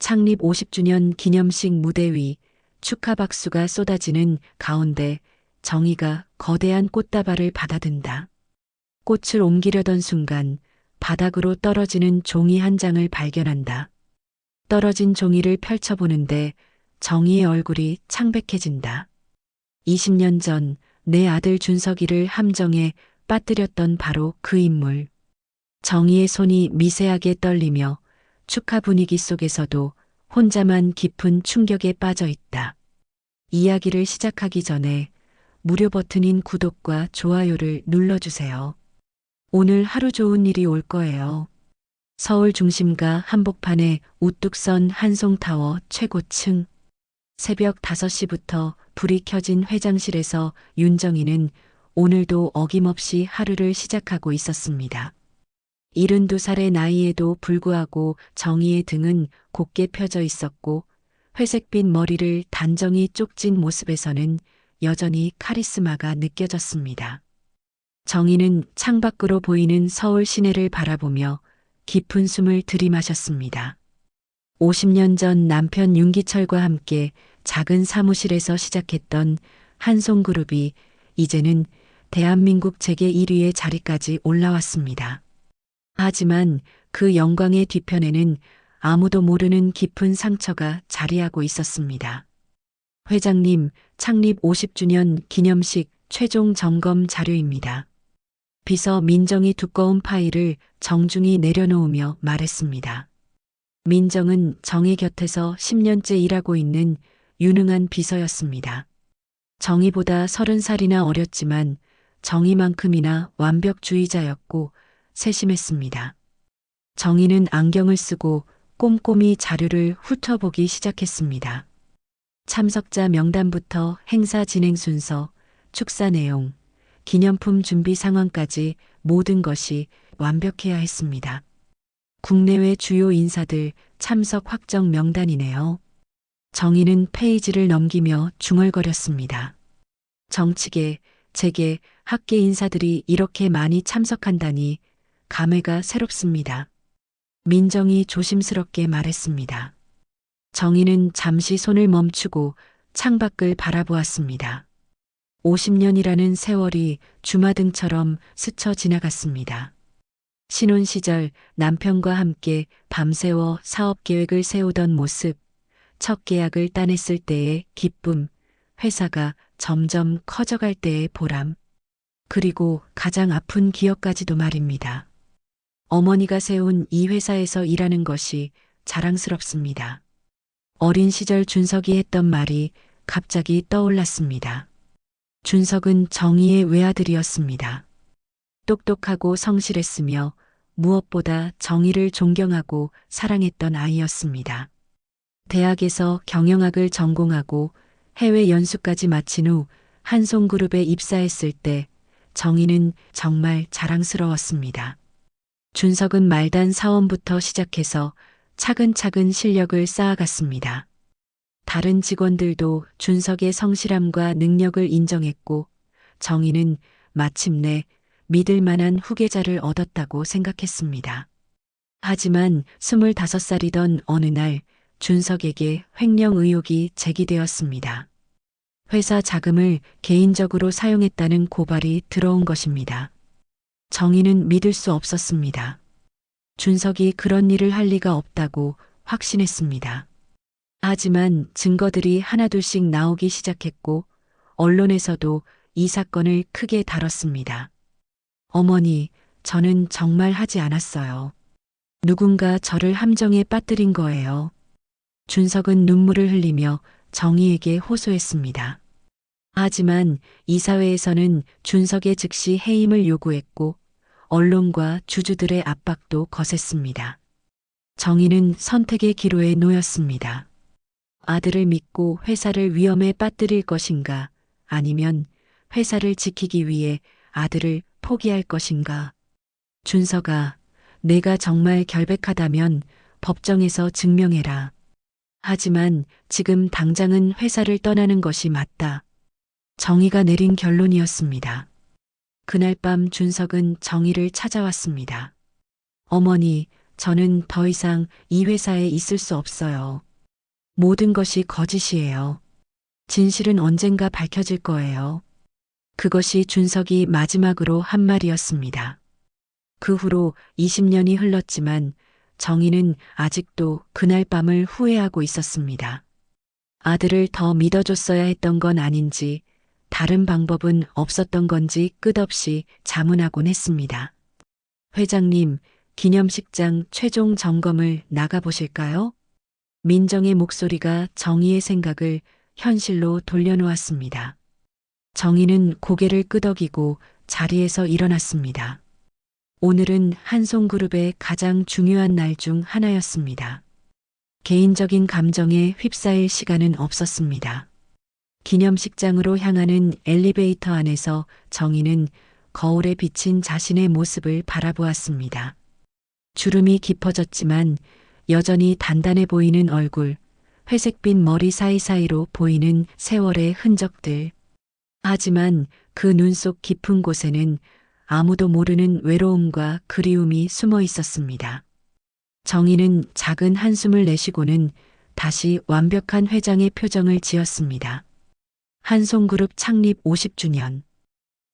창립 50주년 기념식 무대 위 축하 박수가 쏟아지는 가운데 정희가 거대한 꽃다발을 받아든다. 꽃을 옮기려던 순간 바닥으로 떨어지는 종이 한 장을 발견한다. 떨어진 종이를 펼쳐보는데 정희의 얼굴이 창백해진다. 20년 전 내 아들 준석이를 함정에 빠뜨렸던 바로 그 인물. 정희의 손이 미세하게 떨리며 축하 분위기 속에서도 혼자만 깊은 충격에 빠져 있다. 이야기를 시작하기 전에 무료 버튼인 구독과 좋아요를 눌러주세요. 오늘 하루 좋은 일이 올 거예요. 서울 중심가 한복판에 우뚝 선 한송타워 최고층. 새벽 5시부터 불이 켜진 회장실에서 윤정희는 오늘도 어김없이 하루를 시작하고 있었습니다. 72살의 나이에도 불구하고 정희의 등은 곧게 펴져 있었고 회색빛 머리를 단정히 쪽진 모습에서는 여전히 카리스마가 느껴졌습니다. 정희는 창밖으로 보이는 서울 시내를 바라보며 깊은 숨을 들이마셨습니다. 50년 전 남편 윤기철과 함께 작은 사무실에서 시작했던 한송그룹이 이제는 대한민국 재계 1위의 자리까지 올라왔습니다. 하지만 그 영광의 뒤편에는 아무도 모르는 깊은 상처가 자리하고 있었습니다. 회장님, 창립 50주년 기념식 최종 점검 자료입니다. 비서 민정이 두꺼운 파일을 정중히 내려놓으며 말했습니다. 민정은 정희 곁에서 10년째 일하고 있는 유능한 비서였습니다. 정희보다 30살이나 어렸지만 정희만큼이나 완벽주의자였고 세심했습니다. 정희는 안경을 쓰고 꼼꼼히 자료를 훑어보기 시작했습니다. 참석자 명단부터 행사 진행 순서, 축사 내용, 기념품 준비 상황까지 모든 것이 완벽해야 했습니다. 국내외 주요 인사들 참석 확정 명단이네요. 정희는 페이지를 넘기며 중얼거렸습니다. 정치계, 재계, 학계 인사들이 이렇게 많이 참석한다니 감회가 새롭습니다. 민정이 조심스럽게 말했습니다. 정희는 잠시 손을 멈추고 창밖을 바라보았습니다. 50년이라는 세월이 주마등처럼 스쳐 지나갔습니다. 신혼 시절 남편과 함께 밤새워 사업 계획을 세우던 모습, 첫 계약을 따냈을 때의 기쁨, 회사가 점점 커져갈 때의 보람, 그리고 가장 아픈 기억까지도 말입니다. 어머니가 세운 이 회사에서 일하는 것이 자랑스럽습니다. 어린 시절 준석이 했던 말이 갑자기 떠올랐습니다. 준석은 정희의 외아들이었습니다. 똑똑하고 성실했으며 무엇보다 정희를 존경하고 사랑했던 아이였습니다. 대학에서 경영학을 전공하고 해외 연수까지 마친 후 한송그룹에 입사했을 때 정희는 정말 자랑스러웠습니다. 준석은 말단 사원부터 시작해서 차근차근 실력을 쌓아갔습니다. 다른 직원들도 준석의 성실함과 능력을 인정했고 정희는 마침내 믿을 만한 후계자를 얻었다고 생각했습니다. 하지만 25살이던 어느 날 준석에게 횡령 의혹이 제기되었습니다. 회사 자금을 개인적으로 사용했다는 고발이 들어온 것입니다. 정희는 믿을 수 없었습니다. 준석이 그런 일을 할 리가 없다고 확신했습니다. 하지만 증거들이 하나둘씩 나오기 시작했고 언론에서도 이 사건을 크게 다뤘습니다. 어머니, 저는 정말 하지 않았어요. 누군가 저를 함정에 빠뜨린 거예요. 준석은 눈물을 흘리며 정희에게 호소했습니다. 하지만 이사회에서는 준석의 즉시 해임을 요구했고 언론과 주주들의 압박도 거셌습니다. 정희는 선택의 기로에 놓였습니다. 아들을 믿고 회사를 위험에 빠뜨릴 것인가, 아니면 회사를 지키기 위해 아들을 포기할 것인가. 준석아, 내가 정말 결백하다면 법정에서 증명해라. 하지만 지금 당장은 회사를 떠나는 것이 맞다. 정희가 내린 결론이었습니다. 그날 밤 준석은 정희를 찾아왔습니다. 어머니, 저는 더 이상 이 회사에 있을 수 없어요. 모든 것이 거짓이에요. 진실은 언젠가 밝혀질 거예요. 그것이 준석이 마지막으로 한 말이었습니다. 그 후로 20년이 흘렀지만 정희는 아직도 그날 밤을 후회하고 있었습니다. 아들을 더 믿어줬어야 했던 건 아닌지, 다른 방법은 없었던 건지 끝없이 자문하곤 했습니다. 회장님, 기념식장 최종 점검을 나가보실까요? 민정의 목소리가 정희의 생각을 현실로 돌려놓았습니다. 정희는 고개를 끄덕이고 자리에서 일어났습니다. 오늘은 한송그룹의 가장 중요한 날 중 하나였습니다. 개인적인 감정에 휩싸일 시간은 없었습니다. 기념식장으로 향하는 엘리베이터 안에서 정희는 거울에 비친 자신의 모습을 바라보았습니다. 주름이 깊어졌지만 여전히 단단해 보이는 얼굴, 회색빛 머리 사이사이로 보이는 세월의 흔적들. 하지만 그 눈 속 깊은 곳에는 아무도 모르는 외로움과 그리움이 숨어 있었습니다. 정희는 작은 한숨을 내쉬고는 다시 완벽한 회장의 표정을 지었습니다. 한송그룹 창립 50주년.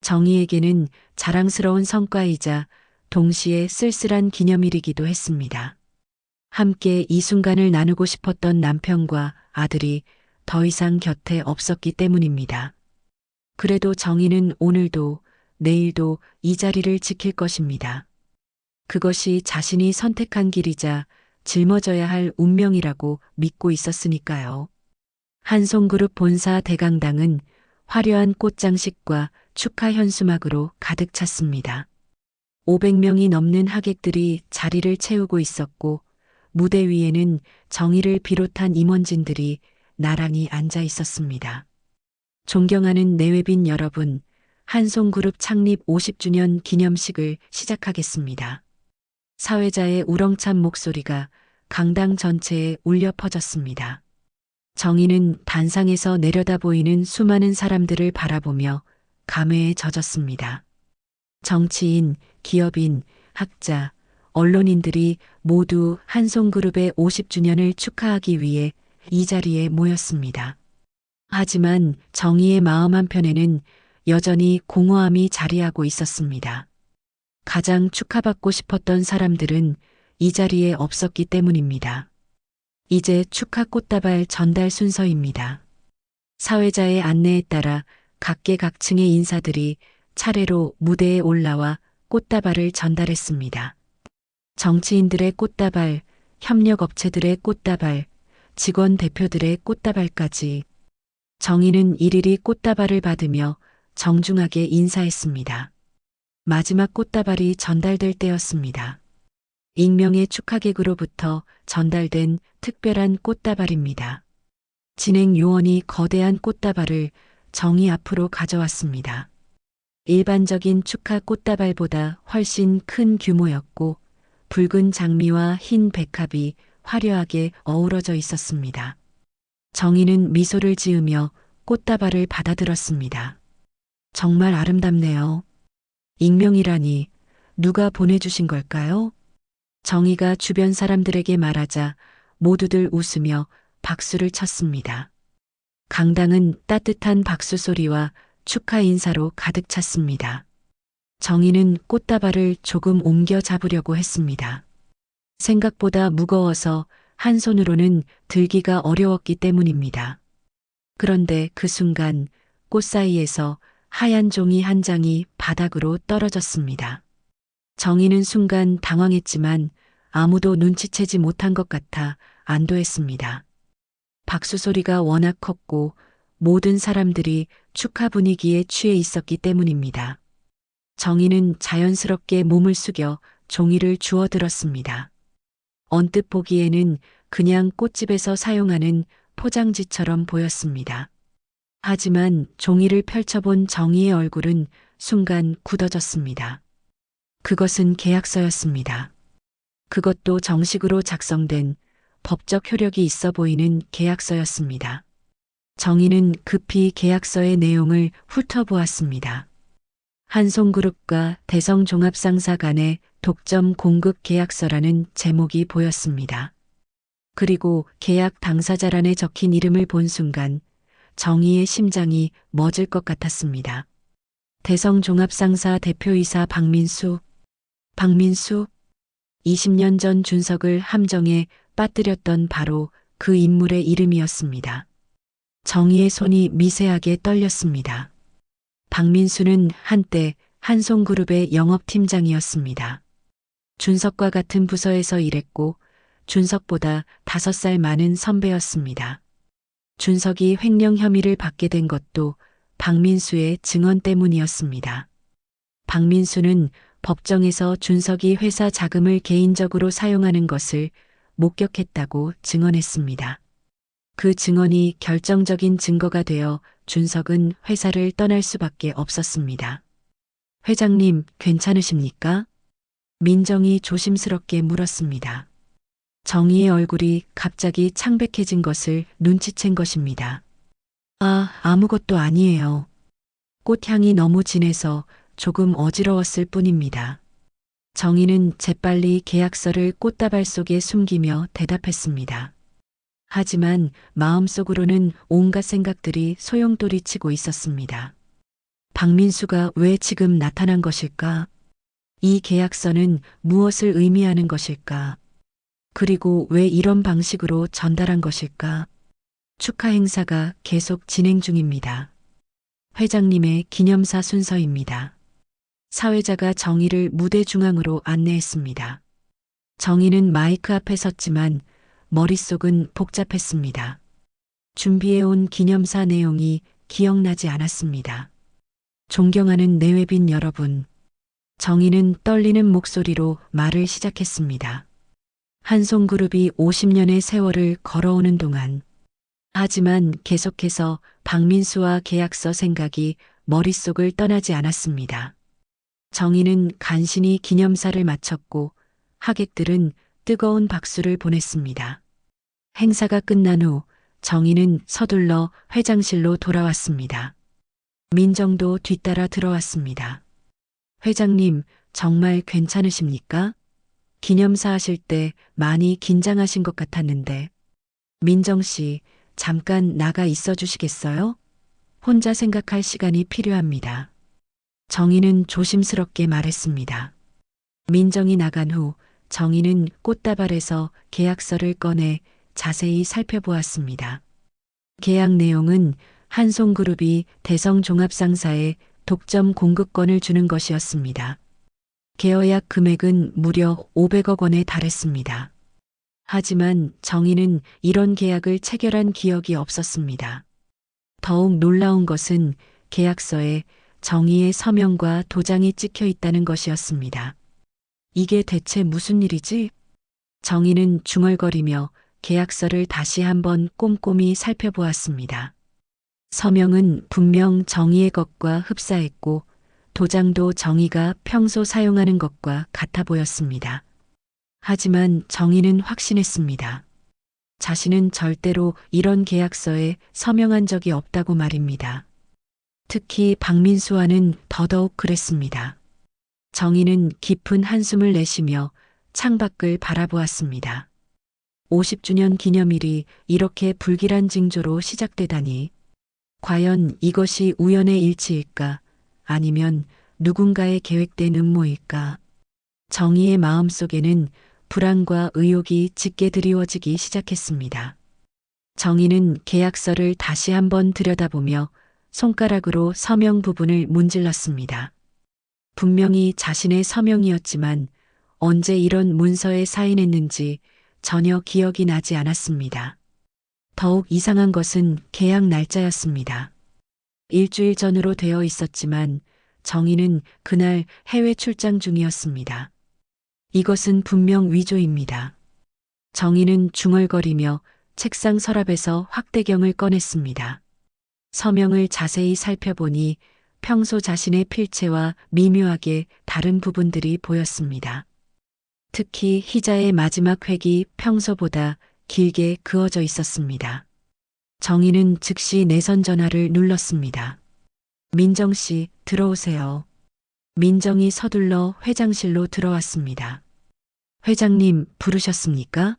정희에게는 자랑스러운 성과이자 동시에 쓸쓸한 기념일이기도 했습니다. 함께 이 순간을 나누고 싶었던 남편과 아들이 더 이상 곁에 없었기 때문입니다. 그래도 정희는 오늘도 내일도 이 자리를 지킬 것입니다. 그것이 자신이 선택한 길이자 짊어져야 할 운명이라고 믿고 있었으니까요. 한송그룹 본사 대강당은 화려한 꽃장식과 축하 현수막으로 가득 찼습니다. 500명이 넘는 하객들이 자리를 채우고 있었고 무대 위에는 정희를 비롯한 임원진들이 나란히 앉아 있었습니다. 존경하는 내외빈 여러분, 한송그룹 창립 50주년 기념식을 시작하겠습니다. 사회자의 우렁찬 목소리가 강당 전체에 울려 퍼졌습니다. 정희는 단상에서 내려다 보이는 수많은 사람들을 바라보며 감회에 젖었습니다. 정치인, 기업인, 학자, 언론인들이 모두 한송그룹의 50주년을 축하하기 위해 이 자리에 모였습니다. 하지만 정희의 마음 한편에는 여전히 공허함이 자리하고 있었습니다. 가장 축하받고 싶었던 사람들은 이 자리에 없었기 때문입니다. 이제 축하 꽃다발 전달 순서입니다. 사회자의 안내에 따라 각계각층의 인사들이 차례로 무대에 올라와 꽃다발을 전달했습니다. 정치인들의 꽃다발, 협력업체들의 꽃다발, 직원 대표들의 꽃다발까지 정희는 일일이 꽃다발을 받으며 정중하게 인사했습니다. 마지막 꽃다발이 전달될 때였습니다. 익명의 축하객으로부터 전달된 특별한 꽃다발입니다. 진행 요원이 거대한 꽃다발을 정희 앞으로 가져왔습니다. 일반적인 축하 꽃다발보다 훨씬 큰 규모였고 붉은 장미와 흰 백합이 화려하게 어우러져 있었습니다. 정희는 미소를 지으며 꽃다발을 받아들었습니다. 정말 아름답네요. 익명이라니 누가 보내주신 걸까요? 정희가 주변 사람들에게 말하자 모두들 웃으며 박수를 쳤습니다. 강당은 따뜻한 박수 소리와 축하 인사로 가득 찼습니다. 정희는 꽃다발을 조금 옮겨 잡으려고 했습니다. 생각보다 무거워서 한 손으로는 들기가 어려웠기 때문입니다. 그런데 그 순간 꽃 사이에서 하얀 종이 한 장이 바닥으로 떨어졌습니다. 정희는 순간 당황했지만 아무도 눈치채지 못한 것 같아 안도했습니다. 박수 소리가 워낙 컸고 모든 사람들이 축하 분위기에 취해 있었기 때문입니다. 정희는 자연스럽게 몸을 숙여 종이를 주워들었습니다. 언뜻 보기에는 그냥 꽃집에서 사용하는 포장지처럼 보였습니다. 하지만 종이를 펼쳐본 정희의 얼굴은 순간 굳어졌습니다. 그것은 계약서였습니다. 그것도 정식으로 작성된 법적 효력이 있어 보이는 계약서였습니다. 정희는 급히 계약서의 내용을 훑어보았습니다. 한송그룹과 대성종합상사 간의 독점 공급 계약서라는 제목이 보였습니다. 그리고 계약 당사자란에 적힌 이름을 본 순간 정희의 심장이 멎을 것 같았습니다. 대성종합상사 대표이사 박민수. 20년 전 준석을 함정에 빠뜨렸던 바로 그 인물의 이름이었습니다. 정희의 손이 미세하게 떨렸습니다. 박민수는 한때 한송그룹의 영업팀장이었습니다. 준석과 같은 부서에서 일했고 준석보다 5살 많은 선배였습니다. 준석이 횡령 혐의를 받게 된 것도 박민수의 증언 때문이었습니다. 박민수는 법정에서 준석이 회사 자금을 개인적으로 사용하는 것을 목격했다고 증언했습니다. 그 증언이 결정적인 증거가 되어 준석은 회사를 떠날 수밖에 없었습니다. 회장님, 괜찮으십니까? 민정이 조심스럽게 물었습니다. 정희의 얼굴이 갑자기 창백해진 것을 눈치챈 것입니다. 아무것도 아니에요. 꽃향이 너무 진해서 조금 어지러웠을 뿐입니다. 정희는 재빨리 계약서를 꽃다발 속에 숨기며 대답했습니다. 하지만 마음속으로는 온갖 생각들이 소용돌이치고 있었습니다. 박민수가 왜 지금 나타난 것일까? 이 계약서는 무엇을 의미하는 것일까? 그리고 왜 이런 방식으로 전달한 것일까? 축하 행사가 계속 진행 중입니다. 회장님의 기념사 순서입니다. 사회자가 정희를 무대 중앙으로 안내했습니다. 정희는 마이크 앞에 섰지만 머릿속은 복잡했습니다. 준비해온 기념사 내용이 기억나지 않았습니다. 존경하는 내외빈 여러분. 정희는 떨리는 목소리로 말을 시작했습니다. 한송그룹이 50년의 세월을 걸어오는 동안 하지만 계속해서 박민수와 계약서 생각이 머릿속을 떠나지 않았습니다. 정희는 간신히 기념사를 마쳤고 하객들은 뜨거운 박수를 보냈습니다. 행사가 끝난 후 정희는 서둘러 회장실로 돌아왔습니다. 민정도 뒤따라 들어왔습니다. 회장님, 정말 괜찮으십니까? 기념사 하실 때 많이 긴장하신 것 같았는데. 민정 씨, 잠깐 나가 있어 주시겠어요? 혼자 생각할 시간이 필요합니다. 정희는 조심스럽게 말했습니다. 민정이 나간 후 정희는 꽃다발에서 계약서를 꺼내 자세히 살펴보았습니다. 계약 내용은 한송그룹이 대성종합상사에 독점 공급권을 주는 것이었습니다. 계약약 금액은 무려 500억 원에 달했습니다. 하지만 정희는 이런 계약을 체결한 기억이 없었습니다. 더욱 놀라운 것은 계약서에 정희의 서명과 도장이 찍혀 있다는 것이었습니다. 이게 대체 무슨 일이지? 정희는 중얼거리며 계약서를 다시 한번 꼼꼼히 살펴보았습니다. 서명은 분명 정희의 것과 흡사했고 도장도 정희가 평소 사용하는 것과 같아 보였습니다. 하지만 정희는 확신했습니다. 자신은 절대로 이런 계약서에 서명한 적이 없다고 말입니다. 특히 박민수와는 더더욱 그랬습니다. 정희는 깊은 한숨을 내쉬며 창밖을 바라보았습니다. 50주년 기념일이 이렇게 불길한 징조로 시작되다니. 과연 이것이 우연의 일치일까? 아니면 누군가의 계획된 음모일까? 정희의 마음속에는 불안과 의혹이 짙게 드리워지기 시작했습니다. 정희는 계약서를 다시 한번 들여다보며 손가락으로 서명 부분을 문질렀습니다. 분명히 자신의 서명이었지만 언제 이런 문서에 사인했는지 전혀 기억이 나지 않았습니다. 더욱 이상한 것은 계약 날짜였습니다. 일주일 전으로 되어 있었지만 정희는 그날 해외 출장 중이었습니다. 이것은 분명 위조입니다. 정희는 중얼거리며 책상 서랍에서 확대경을 꺼냈습니다. 서명을 자세히 살펴보니 평소 자신의 필체와 미묘하게 다른 부분들이 보였습니다. 특히 희자의 마지막 획이 평소보다 길게 그어져 있었습니다. 정희는 즉시 내선 전화를 눌렀습니다. 민정 씨, 들어오세요. 민정이 서둘러 회장실로 들어왔습니다. 회장님 부르셨습니까?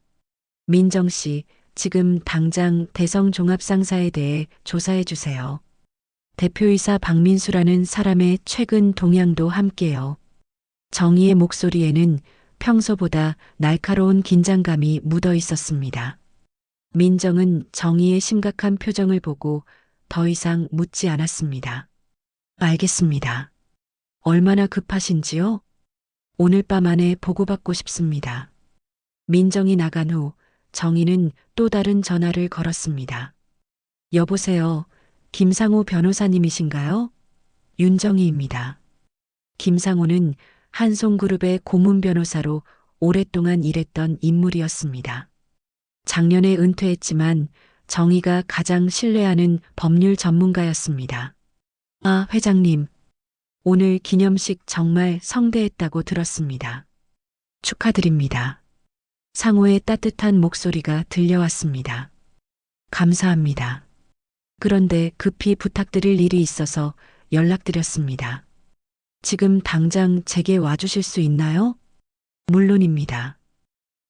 민정 씨, 지금 당장 대성종합상사에 대해 조사해 주세요. 대표이사 박민수라는 사람의 최근 동향도 함께요. 정희의 목소리에는 평소보다 날카로운 긴장감이 묻어 있었습니다. 민정은 정희의 심각한 표정을 보고 더 이상 묻지 않았습니다. 알겠습니다. 얼마나 급하신지요? 오늘 밤 안에 보고받고 싶습니다. 민정이 나간 후 정희는 또 다른 전화를 걸었습니다. 여보세요. 김상호 변호사님이신가요? 윤정희입니다. 김상호는 한송그룹의 고문 변호사로 오랫동안 일했던 인물이었습니다. 작년에 은퇴했지만 정희가 가장 신뢰하는 법률 전문가였습니다. 아, 회장님. 오늘 기념식 정말 성대했다고 들었습니다. 축하드립니다. 상호의 따뜻한 목소리가 들려왔습니다. 감사합니다. 그런데 급히 부탁드릴 일이 있어서 연락드렸습니다. 지금 당장 제게 와주실 수 있나요? 물론입니다.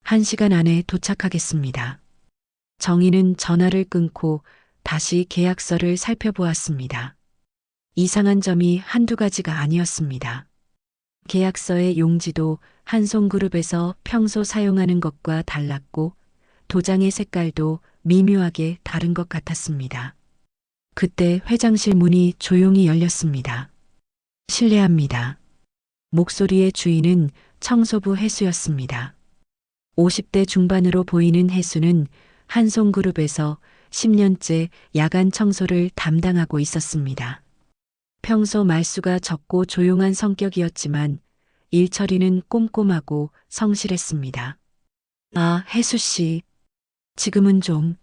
1시간 안에 도착하겠습니다. 정희는 전화를 끊고 다시 계약서를 살펴보았습니다. 이상한 점이 한두 가지가 아니었습니다. 계약서의 용지도 한송그룹에서 평소 사용하는 것과 달랐고 도장의 색깔도 미묘하게 다른 것 같았습니다. 그때 회장실 문이 조용히 열렸습니다. 실례합니다. 목소리의 주인은 청소부 혜수였습니다. 50대 중반으로 보이는 혜수는 한송그룹에서 10년째 야간 청소를 담당하고 있었습니다. 평소 말수가 적고 조용한 성격이었지만 일 처리는 꼼꼼하고 성실했습니다. 아, 혜수 씨. 지금은 좀.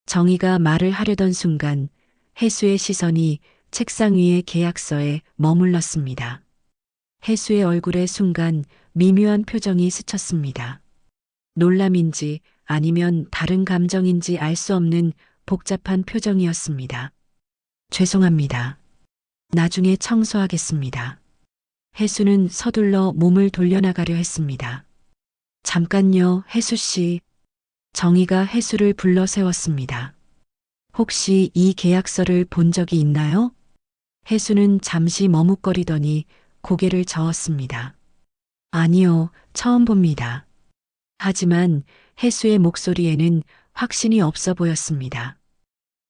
정희가 말을 하려던 순간 혜수의 시선이 책상 위의 계약서에 머물렀습니다. 혜수의 얼굴에 순간 미묘한 표정이 스쳤습니다. 놀람인지 아니면 다른 감정인지 알 수 없는 복잡한 표정이었습니다. 죄송합니다. 나중에 청소하겠습니다. 혜수는 서둘러 몸을 돌려나가려 했습니다. 잠깐요, 혜수 씨. 정희가 혜수를 불러 세웠습니다. 혹시 이 계약서를 본 적이 있나요? 혜수는 잠시 머뭇거리더니 고개를 저었습니다. 아니요, 처음 봅니다. 하지만 혜수의 목소리에는 확신이 없어 보였습니다.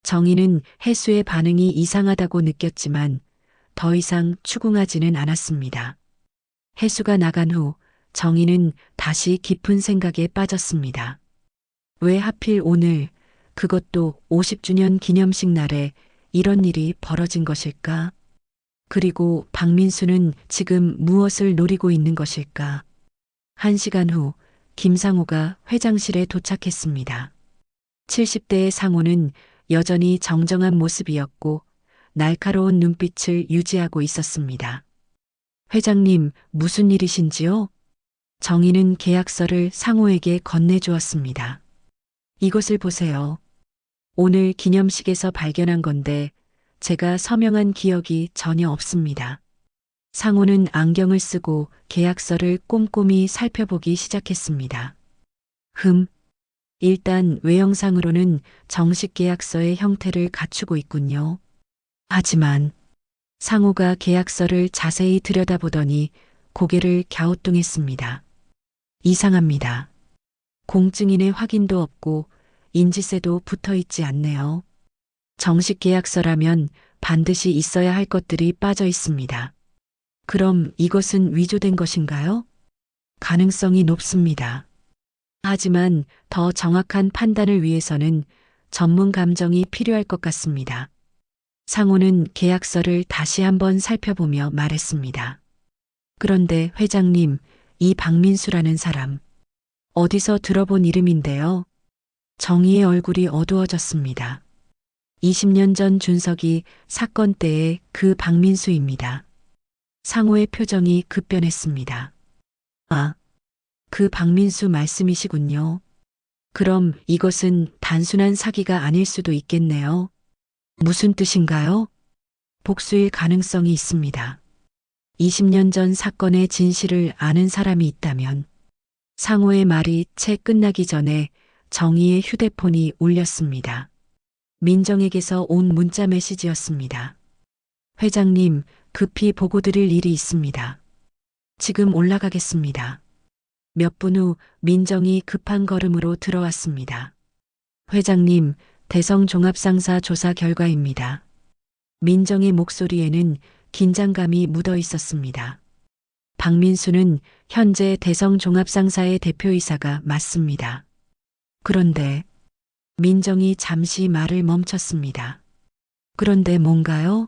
정희는 혜수의 반응이 이상하다고 느꼈지만 더 이상 추궁하지는 않았습니다. 혜수가 나간 후 정희는 다시 깊은 생각에 빠졌습니다. 왜 하필 오늘, 그것도 50주년 기념식 날에 이런 일이 벌어진 것일까? 그리고 박민수는 지금 무엇을 노리고 있는 것일까? 1시간 후 김상호가 회장실에 도착했습니다. 70대의 상호는 여전히 정정한 모습이었고 날카로운 눈빛을 유지하고 있었습니다. 회장님, 무슨 일이신지요? 정희는 계약서를 상호에게 건네주었습니다. 이것을 보세요. 오늘 기념식에서 발견한 건데 제가 서명한 기억이 전혀 없습니다. 상호는 안경을 쓰고 계약서를 꼼꼼히 살펴보기 시작했습니다. 일단 외형상으로는 정식 계약서의 형태를 갖추고 있군요. 하지만 상호가 계약서를 자세히 들여다보더니 고개를 갸우뚱했습니다. 이상합니다. 공증인의 확인도 없고 인지세도 붙어 있지 않네요. 정식 계약서라면 반드시 있어야 할 것들이 빠져 있습니다. 그럼 이것은 위조된 것인가요? 가능성이 높습니다. 하지만 더 정확한 판단을 위해서는 전문 감정이 필요할 것 같습니다. 상호는 계약서를 다시 한번 살펴보며 말했습니다. 그런데 회장님, 이 박민수라는 사람, 어디서 들어본 이름인데요? 정희의 얼굴이 어두워졌습니다. 20년 전 준석이 사건 때의 그 박민수입니다. 상호의 표정이 급변했습니다. 아, 그 박민수 말씀이시군요. 그럼 이것은 단순한 사기가 아닐 수도 있겠네요. 무슨 뜻인가요? 복수일 가능성이 있습니다. 20년 전 사건의 진실을 아는 사람이 있다면 상호의 말이 채 끝나기 전에 정희의 휴대폰이 울렸습니다. 민정에게서 온 문자 메시지였습니다. 회장님, 급히 보고 드릴 일이 있습니다. 지금 올라가겠습니다. 몇 분 후 민정이 급한 걸음으로 들어왔습니다. 회장님, 대성종합상사 조사 결과입니다. 민정의 목소리에는 긴장감이 묻어 있었습니다. 박민수는 현재 대성종합상사의 대표이사가 맞습니다. 그런데 민정이 잠시 말을 멈췄습니다. 그런데 뭔가요?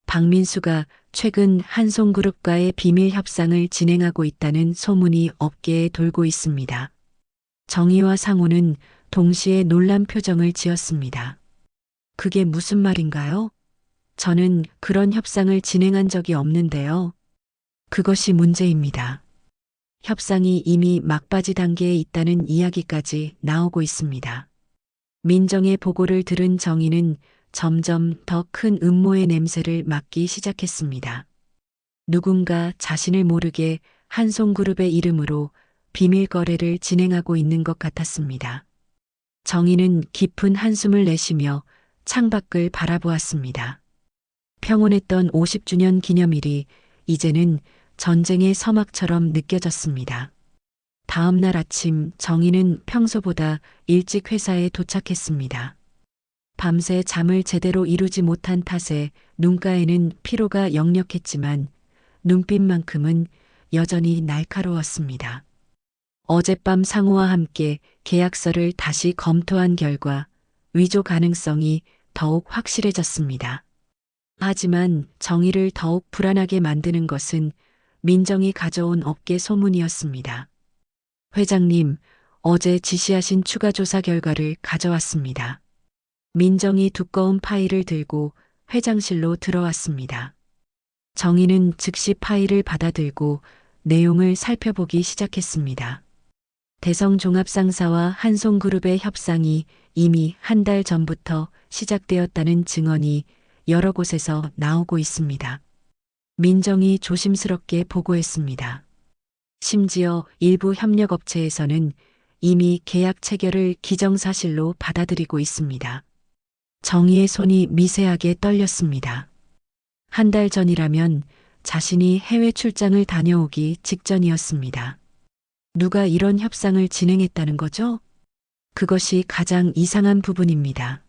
박민수가 최근 한송그룹과의 비밀 협상을 진행하고 있다는 소문이 업계에 돌고 있습니다. 정희와 상호는 동시에 놀란 표정을 지었습니다. 그게 무슨 말인가요? 저는 그런 협상을 진행한 적이 없는데요. 그것이 문제입니다. 협상이 이미 막바지 단계에 있다는 이야기까지 나오고 있습니다. 민정의 보고를 들은 정희는 점점 더 큰 음모의 냄새를 맡기 시작했습니다. 누군가 자신을 모르게 한송그룹의 이름으로 비밀 거래를 진행하고 있는 것 같았습니다. 정희는 깊은 한숨을 내쉬며 창밖을 바라보았습니다. 평온했던 50주년 기념일이 이제는 전쟁의 서막처럼 느껴졌습니다. 다음 날 아침 정희는 평소보다 일찍 회사에 도착했습니다. 밤새 잠을 제대로 이루지 못한 탓에 눈가에는 피로가 역력했지만 눈빛만큼은 여전히 날카로웠습니다. 어젯밤 상호와 함께 계약서를 다시 검토한 결과 위조 가능성이 더욱 확실해졌습니다. 하지만 정희를 더욱 불안하게 만드는 것은 민정이 가져온 업계 소문이었습니다. 회장님, 어제 지시하신 추가 조사 결과를 가져왔습니다. 민정이 두꺼운 파일을 들고 회장실로 들어왔습니다. 정희는 즉시 파일을 받아들고 내용을 살펴보기 시작했습니다. 대성종합상사와 한송그룹의 협상이 이미 한 달 전부터 시작되었다는 증언이 여러 곳에서 나오고 있습니다. 민정이 조심스럽게 보고했습니다. 심지어 일부 협력업체에서는 이미 계약 체결을 기정사실로 받아들이고 있습니다. 정희의 손이 미세하게 떨렸습니다. 한 달 전이라면 자신이 해외 출장을 다녀오기 직전이었습니다. 누가 이런 협상을 진행했다는 거죠? 그것이 가장 이상한 부분입니다.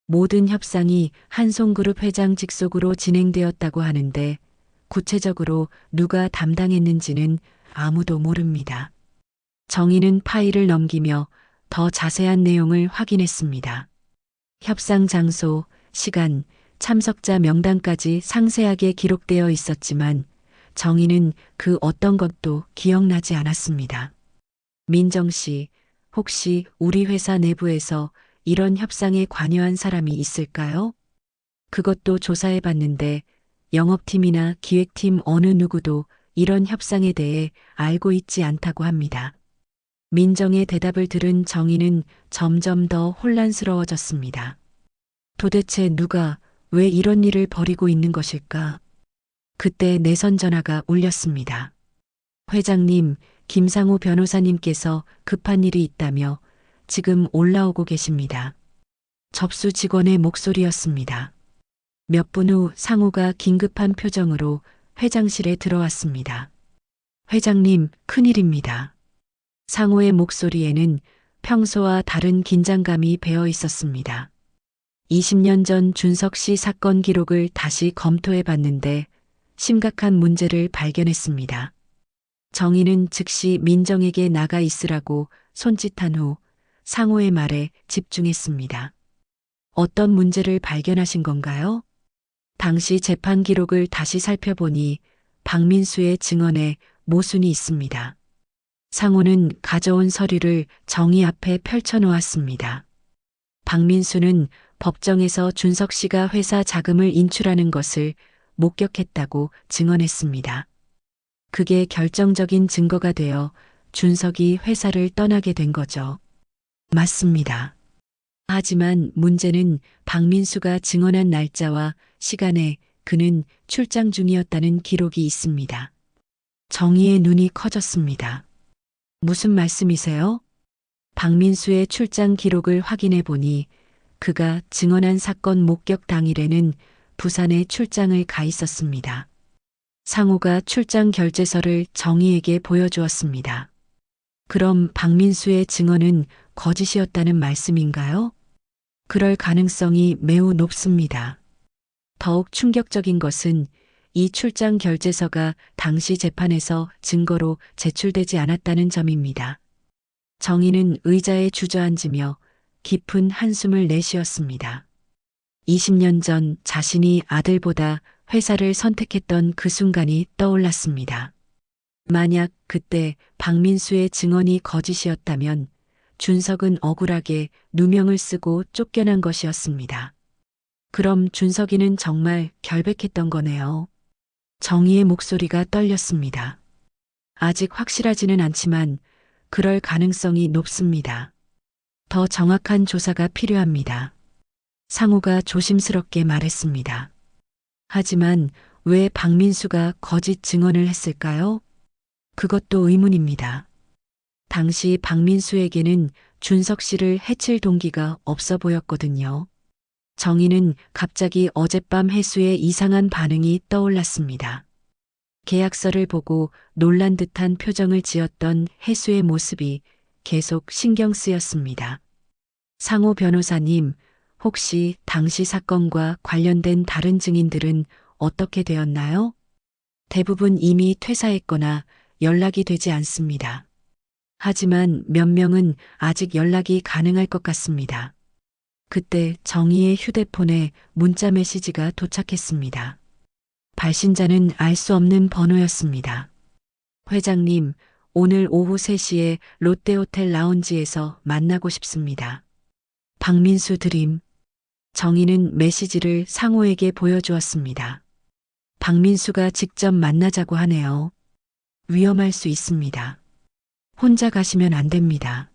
모든 협상이 한송그룹 회장 직속으로 진행되었다고 하는데 구체적으로 누가 담당했는지는 아무도 모릅니다. 정희는 파일을 넘기며 더 자세한 내용을 확인했습니다. 협상 장소, 시간, 참석자 명단까지 상세하게 기록되어 있었지만 정희는 그 어떤 것도 기억나지 않았습니다. 민정 씨, 혹시 우리 회사 내부에서 이런 협상에 관여한 사람이 있을까요? 그것도 조사해 봤는데 영업팀이나 기획팀 어느 누구도 이런 협상에 대해 알고 있지 않다고 합니다. 민정의 대답을 들은 정희는 점점 더 혼란스러워졌습니다. 도대체 누가 왜 이런 일을 벌이고 있는 것일까? 그때 내선 전화가 울렸습니다. 회장님, 김상우 변호사님께서 급한 일이 있다며 지금 올라오고 계십니다. 접수 직원의 목소리였습니다. 몇 분 후 상우가 긴급한 표정으로 회장실에 들어왔습니다. 회장님, 큰일입니다. 상우의 목소리에는 평소와 다른 긴장감이 배어 있었습니다. 20년 전 준석 씨 사건 기록을 다시 검토해 봤는데 심각한 문제를 발견했습니다. 정희는 즉시 민정에게 나가 있으라고 손짓한 후 상호의 말에 집중했습니다. 어떤 문제를 발견하신 건가요? 당시 재판 기록을 다시 살펴보니 박민수의 증언에 모순이 있습니다. 상호는 가져온 서류를 정희 앞에 펼쳐놓았습니다. 박민수는 법정에서 준석 씨가 회사 자금을 인출하는 것을 목격했다고 증언했습니다. 그게 결정적인 증거가 되어 준석이 회사를 떠나게 된 거죠. 맞습니다. 하지만 문제는 박민수가 증언한 날짜와 시간에 그는 출장 중이었다는 기록이 있습니다. 정희의 눈이 커졌습니다. 무슨 말씀이세요? 박민수의 출장 기록을 확인해 보니 그가 증언한 사건 목격 당일에는 부산에 출장을 가 있었습니다. 상호가 출장 결제서를 정희에게 보여주었습니다. 그럼 박민수의 증언은 거짓이었다는 말씀인가요? 그럴 가능성이 매우 높습니다. 더욱 충격적인 것은 이 출장 결제서가 당시 재판에서 증거로 제출되지 않았다는 점입니다. 정희는 의자에 주저앉으며 깊은 한숨을 내쉬었습니다. 20년 전 자신이 아들보다 회사를 선택했던 그 순간이 떠올랐습니다. 만약 그때 박민수의 증언이 거짓이었다면 준석은 억울하게 누명을 쓰고 쫓겨난 것이었습니다. 그럼 준석이는 정말 결백했던 거네요. 정희의 목소리가 떨렸습니다. 아직 확실하지는 않지만 그럴 가능성이 높습니다. 더 정확한 조사가 필요합니다. 상호가 조심스럽게 말했습니다. 하지만 왜 박민수가 거짓 증언을 했을까요? 그것도 의문입니다. 당시 박민수에게는 준석 씨를 해칠 동기가 없어 보였거든요. 정희는 갑자기 어젯밤 혜수의 이상한 반응이 떠올랐습니다. 계약서를 보고 놀란 듯한 표정을 지었던 혜수의 모습이 계속 신경 쓰였습니다. 상호 변호사님, 혹시 당시 사건과 관련된 다른 증인들은 어떻게 되었나요? 대부분 이미 퇴사했거나 연락이 되지 않습니다. 하지만 몇 명은 아직 연락이 가능할 것 같습니다. 그때 정희의 휴대폰에 문자 메시지가 도착했습니다. 발신자는 알 수 없는 번호였습니다. 회장님, 오늘 오후 3시에 롯데호텔 라운지에서 만나고 싶습니다. 박민수 드림. 정희는 메시지를 상호에게 보여주었습니다. 박민수가 직접 만나자고 하네요. 위험할 수 있습니다. 혼자 가시면 안 됩니다.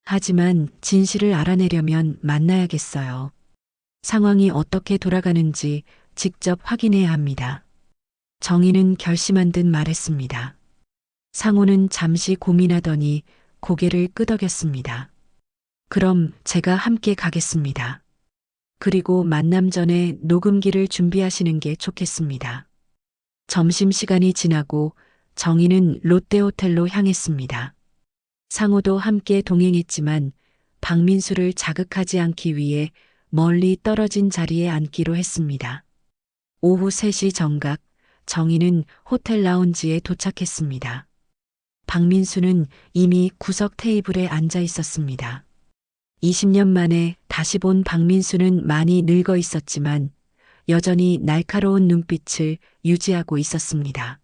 하지만 진실을 알아내려면 만나야겠어요. 상황이 어떻게 돌아가는지 직접 확인해야 합니다. 정희는 결심한 듯 말했습니다. 상호는 잠시 고민하더니 고개를 끄덕였습니다. 그럼 제가 함께 가겠습니다. 그리고 만남 전에 녹음기를 준비하시는 게 좋겠습니다. 점심시간이 지나고 정희는 롯데호텔로 향했습니다. 상호도 함께 동행했지만 박민수를 자극하지 않기 위해 멀리 떨어진 자리에 앉기로 했습니다. 오후 3시 정각, 정희는 호텔 라운지에 도착했습니다. 박민수는 이미 구석 테이블에 앉아 있었습니다. 20년 만에 다시 본 박민수는 많이 늙어 있었지만 여전히 날카로운 눈빛을 유지하고 있었습니다.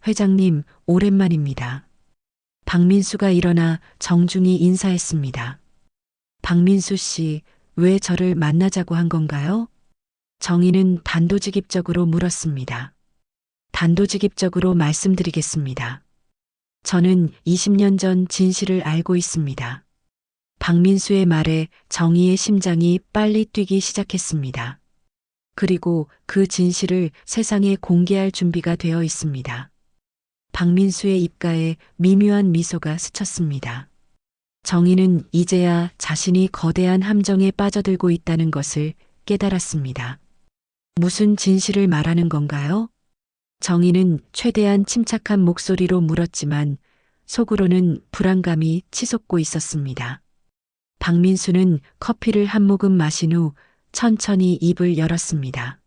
회장님, 오랜만입니다. 박민수가 일어나 정중히 인사했습니다. 박민수 씨, 왜 저를 만나자고 한 건가요? 정희는 단도직입적으로 물었습니다. 단도직입적으로 말씀드리겠습니다. 저는 20년 전 진실을 알고 있습니다. 박민수의 말에 정희의 심장이 빨리 뛰기 시작했습니다. 그리고 그 진실을 세상에 공개할 준비가 되어 있습니다. 박민수의 입가에 미묘한 미소가 스쳤습니다. 정희는 이제야 자신이 거대한 함정에 빠져들고 있다는 것을 깨달았습니다. 무슨 진실을 말하는 건가요? 정희는 최대한 침착한 목소리로 물었지만 속으로는 불안감이 치솟고 있었습니다. 박민수는 커피를 한 모금 마신 후 천천히 입을 열었습니다.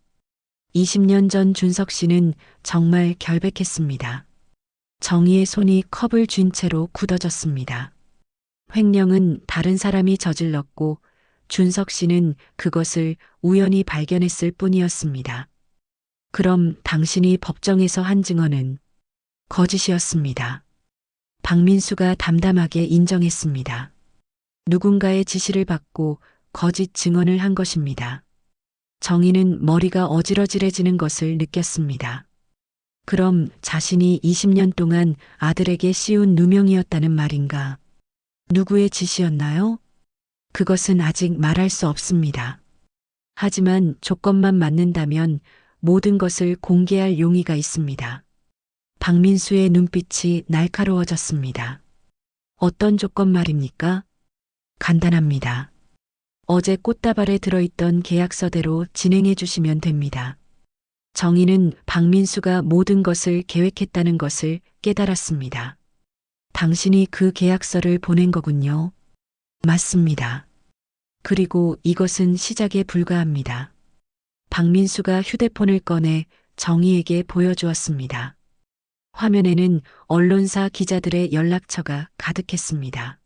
20년 전 준석 씨는 정말 결백했습니다. 정희의 손이 컵을 쥔 채로 굳어졌습니다. 횡령은 다른 사람이 저질렀고 준석 씨는 그것을 우연히 발견했을 뿐이었습니다. 그럼 당신이 법정에서 한 증언은 거짓이었습니다. 박민수가 담담하게 인정했습니다. 누군가의 지시를 받고 거짓 증언을 한 것입니다. 정희는 머리가 어지러지해지는 것을 느꼈습니다. 그럼 자신이 20년 동안 아들에게 씌운 누명이었다는 말인가? 누구의 지시였나요? 그것은 아직 말할 수 없습니다. 하지만 조건만 맞는다면 모든 것을 공개할 용의가 있습니다. 박민수의 눈빛이 날카로워졌습니다. 어떤 조건 말입니까? 간단합니다. 어제 꽃다발에 들어있던 계약서대로 진행해 주시면 됩니다. 정희는 박민수가 모든 것을 계획했다는 것을 깨달았습니다. 당신이 그 계약서를 보낸 거군요. 맞습니다. 그리고 이것은 시작에 불과합니다. 박민수가 휴대폰을 꺼내 정희에게 보여주었습니다. 화면에는 언론사 기자들의 연락처가 가득했습니다.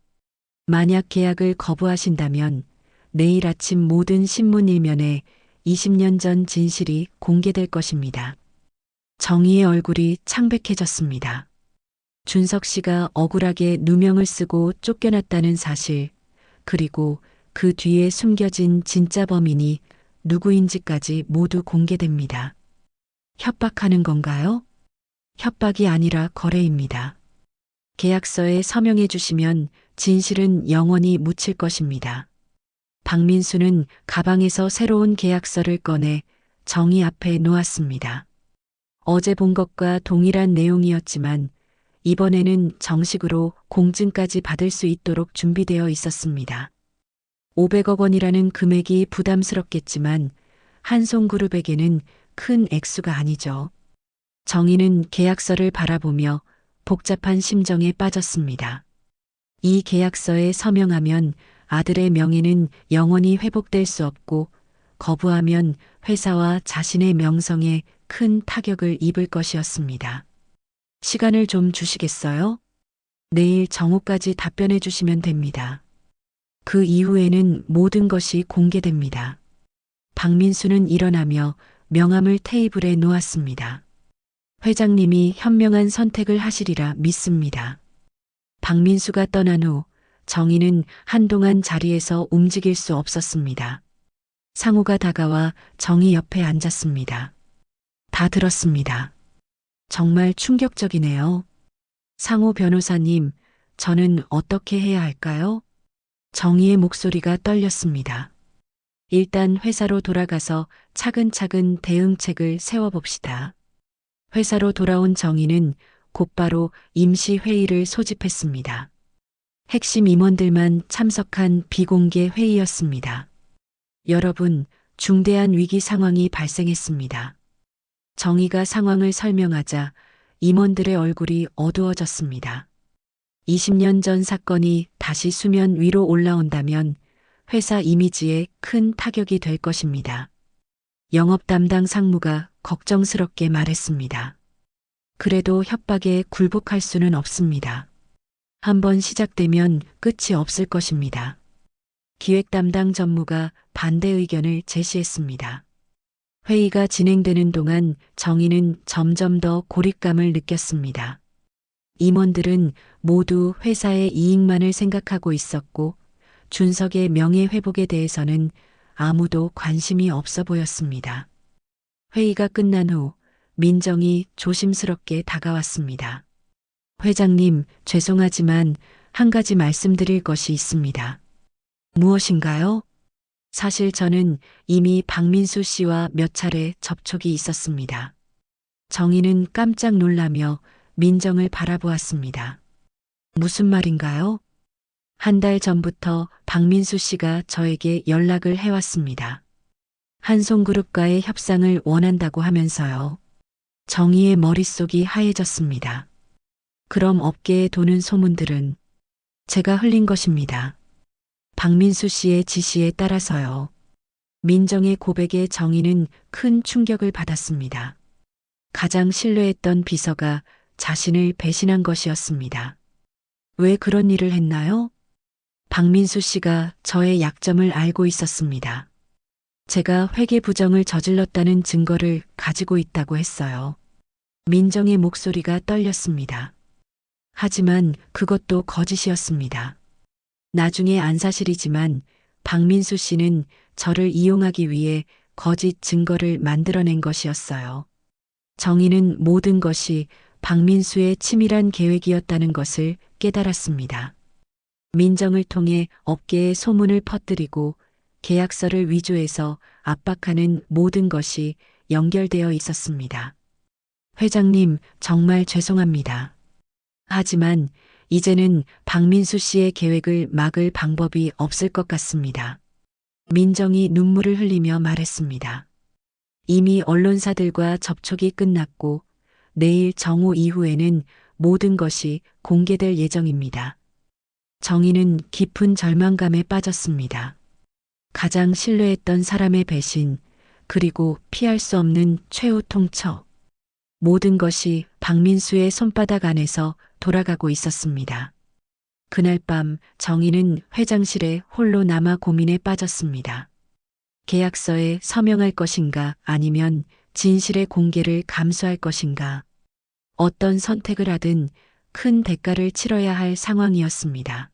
만약 계약을 거부하신다면 내일 아침 모든 신문 일면에 20년 전 진실이 공개될 것입니다. 정희의 얼굴이 창백해졌습니다. 준석 씨가 억울하게 누명을 쓰고 쫓겨났다는 사실, 그리고 그 뒤에 숨겨진 진짜 범인이 누구인지까지 모두 공개됩니다. 협박하는 건가요? 협박이 아니라 거래입니다. 계약서에 서명해 주시면 진실은 영원히 묻힐 것입니다. 박민수는 가방에서 새로운 계약서를 꺼내 정희 앞에 놓았습니다. 어제 본 것과 동일한 내용이었지만 이번에는 정식으로 공증까지 받을 수 있도록 준비되어 있었습니다. 500억 원이라는 금액이 부담스럽겠지만 한송그룹에게는 큰 액수가 아니죠. 정희는 계약서를 바라보며 복잡한 심정에 빠졌습니다. 이 계약서에 서명하면 아들의 명예는 영원히 회복될 수 없고 거부하면 회사와 자신의 명성에 큰 타격을 입을 것이었습니다. 시간을 좀 주시겠어요? 내일 정오까지 답변해 주시면 됩니다. 그 이후에는 모든 것이 공개됩니다. 박민수는 일어나며 명함을 테이블에 놓았습니다. 회장님이 현명한 선택을 하시리라 믿습니다. 박민수가 떠난 후 정희는 한동안 자리에서 움직일 수 없었습니다. 상우가 다가와 정희 옆에 앉았습니다. 다 들었습니다. 정말 충격적이네요. 상우 변호사님, 저는 어떻게 해야 할까요? 정희의 목소리가 떨렸습니다. 일단 회사로 돌아가서 차근차근 대응책을 세워봅시다. 회사로 돌아온 정희는 곧바로 임시회의를 소집했습니다. 핵심 임원들만 참석한 비공개 회의였습니다. 여러분, 중대한 위기 상황이 발생했습니다. 정희가 상황을 설명하자 임원들의 얼굴이 어두워졌습니다. 20년 전 사건이 다시 수면 위로 올라온다면 회사 이미지에 큰 타격이 될 것입니다. 영업 담당 상무가 걱정스럽게 말했습니다. 그래도 협박에 굴복할 수는 없습니다. 한번 시작되면 끝이 없을 것입니다. 기획 담당 전무가 반대 의견을 제시했습니다. 회의가 진행되는 동안 정희는 점점 더 고립감을 느꼈습니다. 임원들은 모두 회사의 이익만을 생각하고 있었고 준석의 명예회복에 대해서는 아무도 관심이 없어 보였습니다. 회의가 끝난 후 민정이 조심스럽게 다가왔습니다. 회장님, 죄송하지만 한 가지 말씀드릴 것이 있습니다. 무엇인가요? 사실 저는 이미 박민수 씨와 몇 차례 접촉이 있었습니다. 정희는 깜짝 놀라며 민정을 바라보았습니다. 무슨 말인가요? 한 달 전부터 박민수 씨가 저에게 연락을 해왔습니다. 한송그룹과의 협상을 원한다고 하면서요. 정희의 머릿속이 하얘졌습니다. 그럼 업계에 도는 소문들은 제가 흘린 것입니다. 박민수 씨의 지시에 따라서요. 민정의 고백에 정희는 큰 충격을 받았습니다. 가장 신뢰했던 비서가 자신을 배신한 것이었습니다. 왜 그런 일을 했나요? 박민수 씨가 저의 약점을 알고 있었습니다. 제가 회계 부정을 저질렀다는 증거를 가지고 있다고 했어요. 민정의 목소리가 떨렸습니다. 하지만 그것도 거짓이었습니다. 나중에 안 사실이지만 박민수 씨는 저를 이용하기 위해 거짓 증거를 만들어낸 것이었어요. 정희는 모든 것이 박민수의 치밀한 계획이었다는 것을 깨달았습니다. 민정을 통해 업계에 소문을 퍼뜨리고 계약서를 위조해서 압박하는 모든 것이 연결되어 있었습니다. 회장님, 정말 죄송합니다. 하지만 이제는 박민수 씨의 계획을 막을 방법이 없을 것 같습니다. 민정이 눈물을 흘리며 말했습니다. 이미 언론사들과 접촉이 끝났고 내일 정오 이후에는 모든 것이 공개될 예정입니다. 정희는 깊은 절망감에 빠졌습니다. 가장 신뢰했던 사람의 배신, 그리고 피할 수 없는 최후 통첩. 모든 것이 박민수의 손바닥 안에서 돌아가고 있었습니다. 그날 밤 정희는 회장실에 홀로 남아 고민에 빠졌습니다. 계약서에 서명할 것인가 아니면 진실의 공개를 감수할 것인가. 어떤 선택을 하든 큰 대가를 치러야 할 상황이었습니다.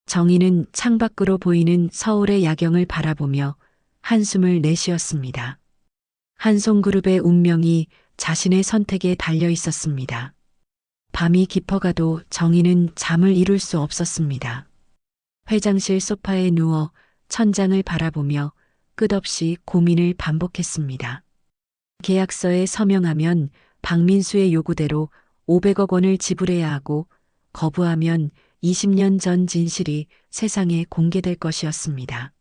정희는 창밖으로 보이는 서울의 야경을 바라보며 한숨을 내쉬었습니다. 한송그룹의 운명이 자신의 선택에 달려 있었습니다. 밤이 깊어가도 정희는 잠을 이룰 수 없었습니다. 회장실 소파에 누워 천장을 바라보며 끝없이 고민을 반복했습니다. 계약서에 서명하면 박민수의 요구대로 500억 원을 지불해야 하고 거부하면 20년 전 진실이 세상에 공개될 것이었습니다.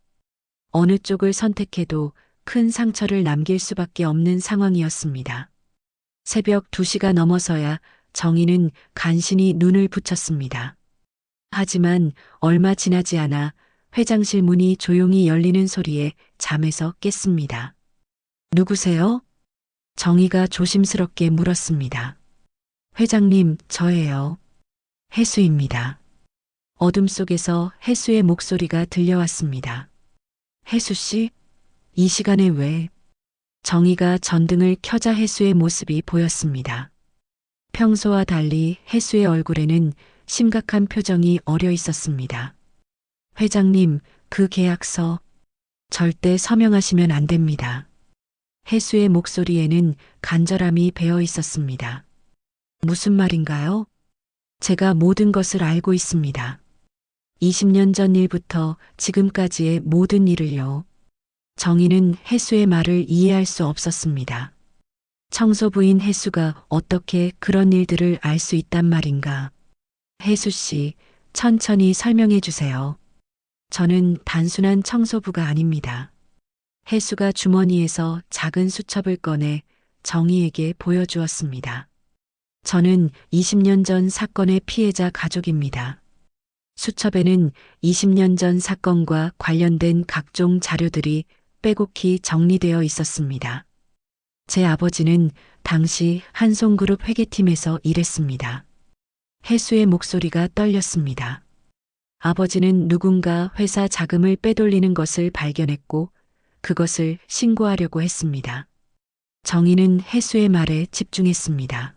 어느 쪽을 선택해도 큰 상처를 남길 수밖에 없는 상황이었습니다. 새벽 2시가 넘어서야 정희는 간신히 눈을 붙였습니다. 하지만 얼마 지나지 않아 회장실 문이 조용히 열리는 소리에 잠에서 깼습니다. 누구세요? 정희가 조심스럽게 물었습니다. 회장님, 저예요. 혜수입니다. 어둠 속에서 혜수의 목소리가 들려왔습니다. 혜수 씨? 이 시간에 왜? 정희가 전등을 켜자 혜수의 모습이 보였습니다. 평소와 달리 혜수의 얼굴에는 심각한 표정이 어려 있었습니다. 회장님, 그 계약서 절대 서명하시면 안 됩니다. 혜수의 목소리에는 간절함이 배어 있었습니다. 무슨 말인가요? 제가 모든 것을 알고 있습니다. 20년 전 일부터 지금까지의 모든 일을요. 정희는 혜수의 말을 이해할 수 없었습니다. 청소부인 혜수가 어떻게 그런 일들을 알 수 있단 말인가. 혜수 씨, 천천히 설명해 주세요. 저는 단순한 청소부가 아닙니다. 혜수가 주머니에서 작은 수첩을 꺼내 정희에게 보여주었습니다. 저는 20년 전 사건의 피해자 가족입니다. 수첩에는 20년 전 사건과 관련된 각종 자료들이 빼곡히 정리되어 있었습니다. 제 아버지는 당시 한송그룹 회계팀에서 일했습니다. 혜수의 목소리가 떨렸습니다. 아버지는 누군가 회사 자금을 빼돌리는 것을 발견했고 그것을 신고하려고 했습니다. 정희는 혜수의 말에 집중했습니다.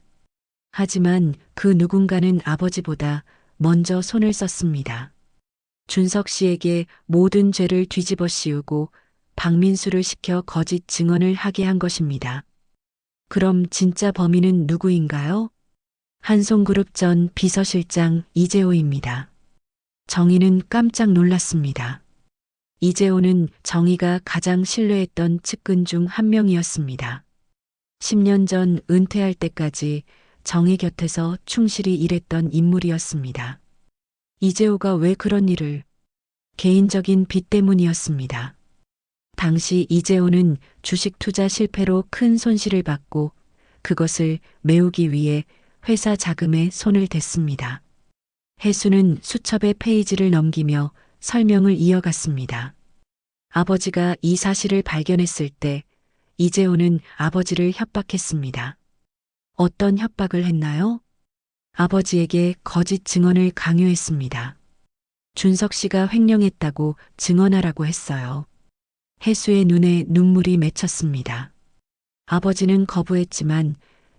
하지만 그 누군가는 아버지보다 먼저 손을 썼습니다. 준석 씨에게 모든 죄를 뒤집어 씌우고 박민수를 시켜 거짓 증언을 하게 한 것입니다. 그럼 진짜 범인은 누구인가요? 한송그룹 전 비서실장 이재호입니다. 정희는 깜짝 놀랐습니다. 이재호는 정희가 가장 신뢰했던 측근 중 한 명이었습니다. 10년 전 은퇴할 때까지 정희 곁에서 충실히 일했던 인물이었습니다. 이재호가 왜 그런 일을? 개인적인 빚 때문이었습니다. 당시 이재호는 주식 투자 실패로 큰 손실을 받고 그것을 메우기 위해 회사 자금에 손을 댔습니다. 혜수는 수첩의 페이지를 넘기며 설명을 이어갔습니다. 아버지가 이 사실을 발견했을 때 이재호는 아버지를 협박했습니다. 어떤 협박을 했나요? 아버지에게 거짓 증언을 강요했습니다. 준석 씨가 횡령했다고 증언하라고 했어요. 혜수의 눈에 눈물이 맺혔습니다. 아버지는 거부했지만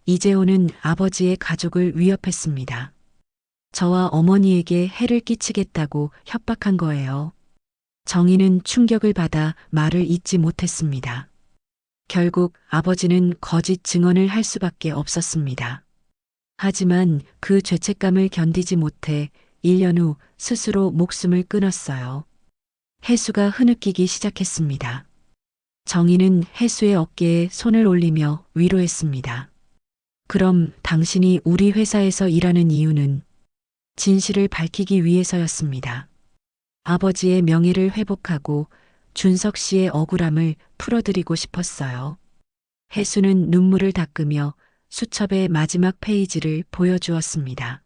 이재호는 아버지의 가족을 위협했습니다. 저와 어머니에게 해를 끼치겠다고 협박한 거예요. 정희는 충격을 받아 말을 잇지 못했습니다. 결국 아버지는 거짓 증언을 할 수밖에 없었습니다. 하지만 그 죄책감을 견디지 못해 1년 후 스스로 목숨을 끊었어요. 혜수가 흐느끼기 시작했습니다. 정희는 혜수의 어깨에 손을 올리며 위로했습니다. 그럼 당신이 우리 회사에서 일하는 이유는 진실을 밝히기 위해서였습니다. 아버지의 명예를 회복하고 준석 씨의 억울함을 풀어드리고 싶었어요. 혜수는 눈물을 닦으며 수첩의 마지막 페이지를 보여주었습니다.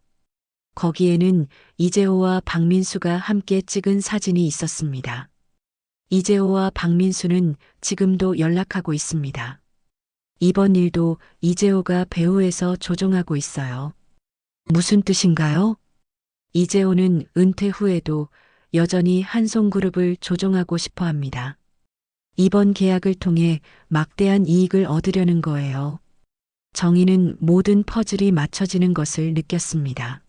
거기에는 이재호와 박민수가 함께 찍은 사진이 있었습니다. 이재호와 박민수는 지금도 연락하고 있습니다. 이번 일도 이재호가 배후에서 조종하고 있어요. 무슨 뜻인가요? 이재호는 은퇴 후에도 여전히 한송그룹을 조종하고 싶어 합니다. 이번 계약을 통해 막대한 이익을 얻으려는 거예요. 정희는 모든 퍼즐이 맞춰지는 것을 느꼈습니다.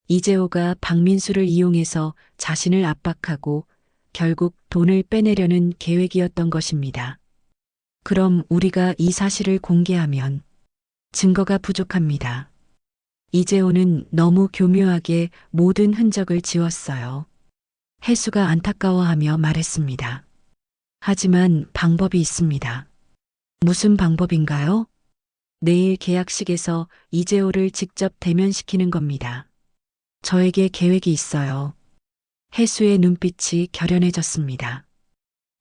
이재호가 박민수를 이용해서 자신을 압박하고 결국 돈을 빼내려는 계획이었던 것입니다. 그럼 우리가 이 사실을 공개하면 증거가 부족합니다. 이재호는 너무 교묘하게 모든 흔적을 지웠어요. 혜수가 안타까워하며 말했습니다. 하지만 방법이 있습니다. 무슨 방법인가요? 내일 계약식에서 이재호를 직접 대면시키는 겁니다. 저에게 계획이 있어요. 혜수의 눈빛이 결연해졌습니다.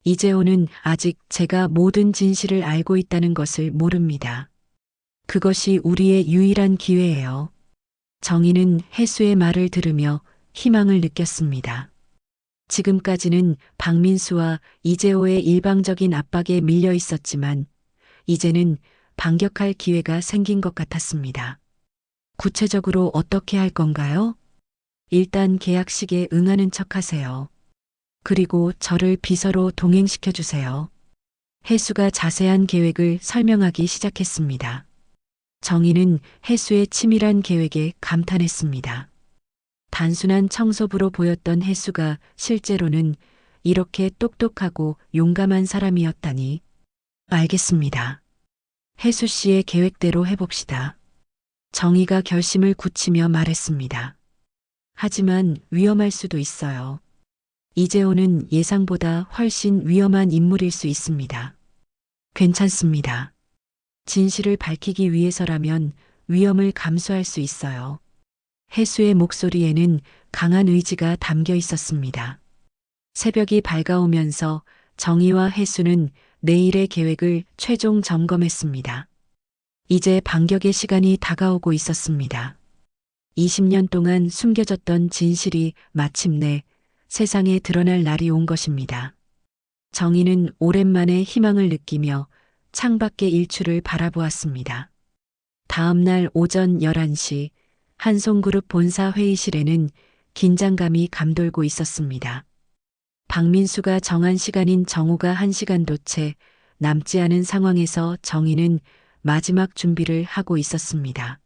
이재호는 아직 제가 모든 진실을 알고 있다는 것을 모릅니다. 그것이 우리의 유일한 기회예요. 정희는 혜수의 말을 들으며 희망을 느꼈습니다. 지금까지는 박민수와 이재호의 일방적인 압박에 밀려 있었지만 이제는 반격할 기회가 생긴 것 같았습니다. 구체적으로 어떻게 할 건가요? 일단 계약식에 응하는 척 하세요. 그리고 저를 비서로 동행시켜 주세요. 혜수가 자세한 계획을 설명하기 시작했습니다. 정희는 혜수의 치밀한 계획에 감탄했습니다. 단순한 청소부로 보였던 혜수가 실제로는 이렇게 똑똑하고 용감한 사람이었다니. 알겠습니다. 혜수 씨의 계획대로 해봅시다. 정희가 결심을 굳히며 말했습니다. 하지만 위험할 수도 있어요. 이재호는 예상보다 훨씬 위험한 인물일 수 있습니다. 괜찮습니다. 진실을 밝히기 위해서라면 위험을 감수할 수 있어요. 혜수의 목소리에는 강한 의지가 담겨 있었습니다. 새벽이 밝아오면서 정희와 혜수는 내일의 계획을 최종 점검했습니다. 이제 반격의 시간이 다가오고 있었습니다. 20년 동안 숨겨졌던 진실이 마침내 세상에 드러날 날이 온 것입니다. 정희는 오랜만에 희망을 느끼며 창밖의 일출을 바라보았습니다. 다음 날 오전 11시 한송그룹 본사 회의실에는 긴장감이 감돌고 있었습니다. 박민수가 정한 시간인 정오가 1시간도 채 남지 않은 상황에서 정희는 마지막 준비를 하고 있었습니다.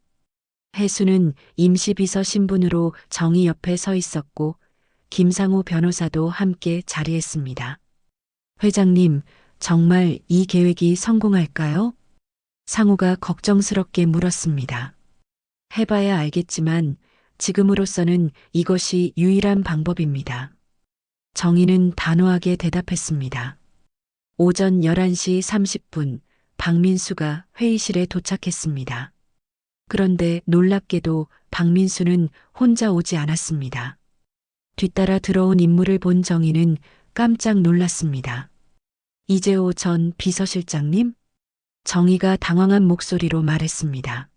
혜수는 임시비서 신분으로 정희 옆에 서 있었고 김상우 변호사도 함께 자리했습니다. 회장님, 정말 이 계획이 성공할까요? 상우가 걱정스럽게 물었습니다. 해봐야 알겠지만 지금으로서는 이것이 유일한 방법입니다. 정희는 단호하게 대답했습니다. 오전 11시 30분 박민수가 회의실에 도착했습니다. 그런데 놀랍게도 박민수는 혼자 오지 않았습니다. 뒤따라 들어온 인물을 본 정희는 깜짝 놀랐습니다. 이재호 전 비서실장님? 정희가 당황한 목소리로 말했습니다.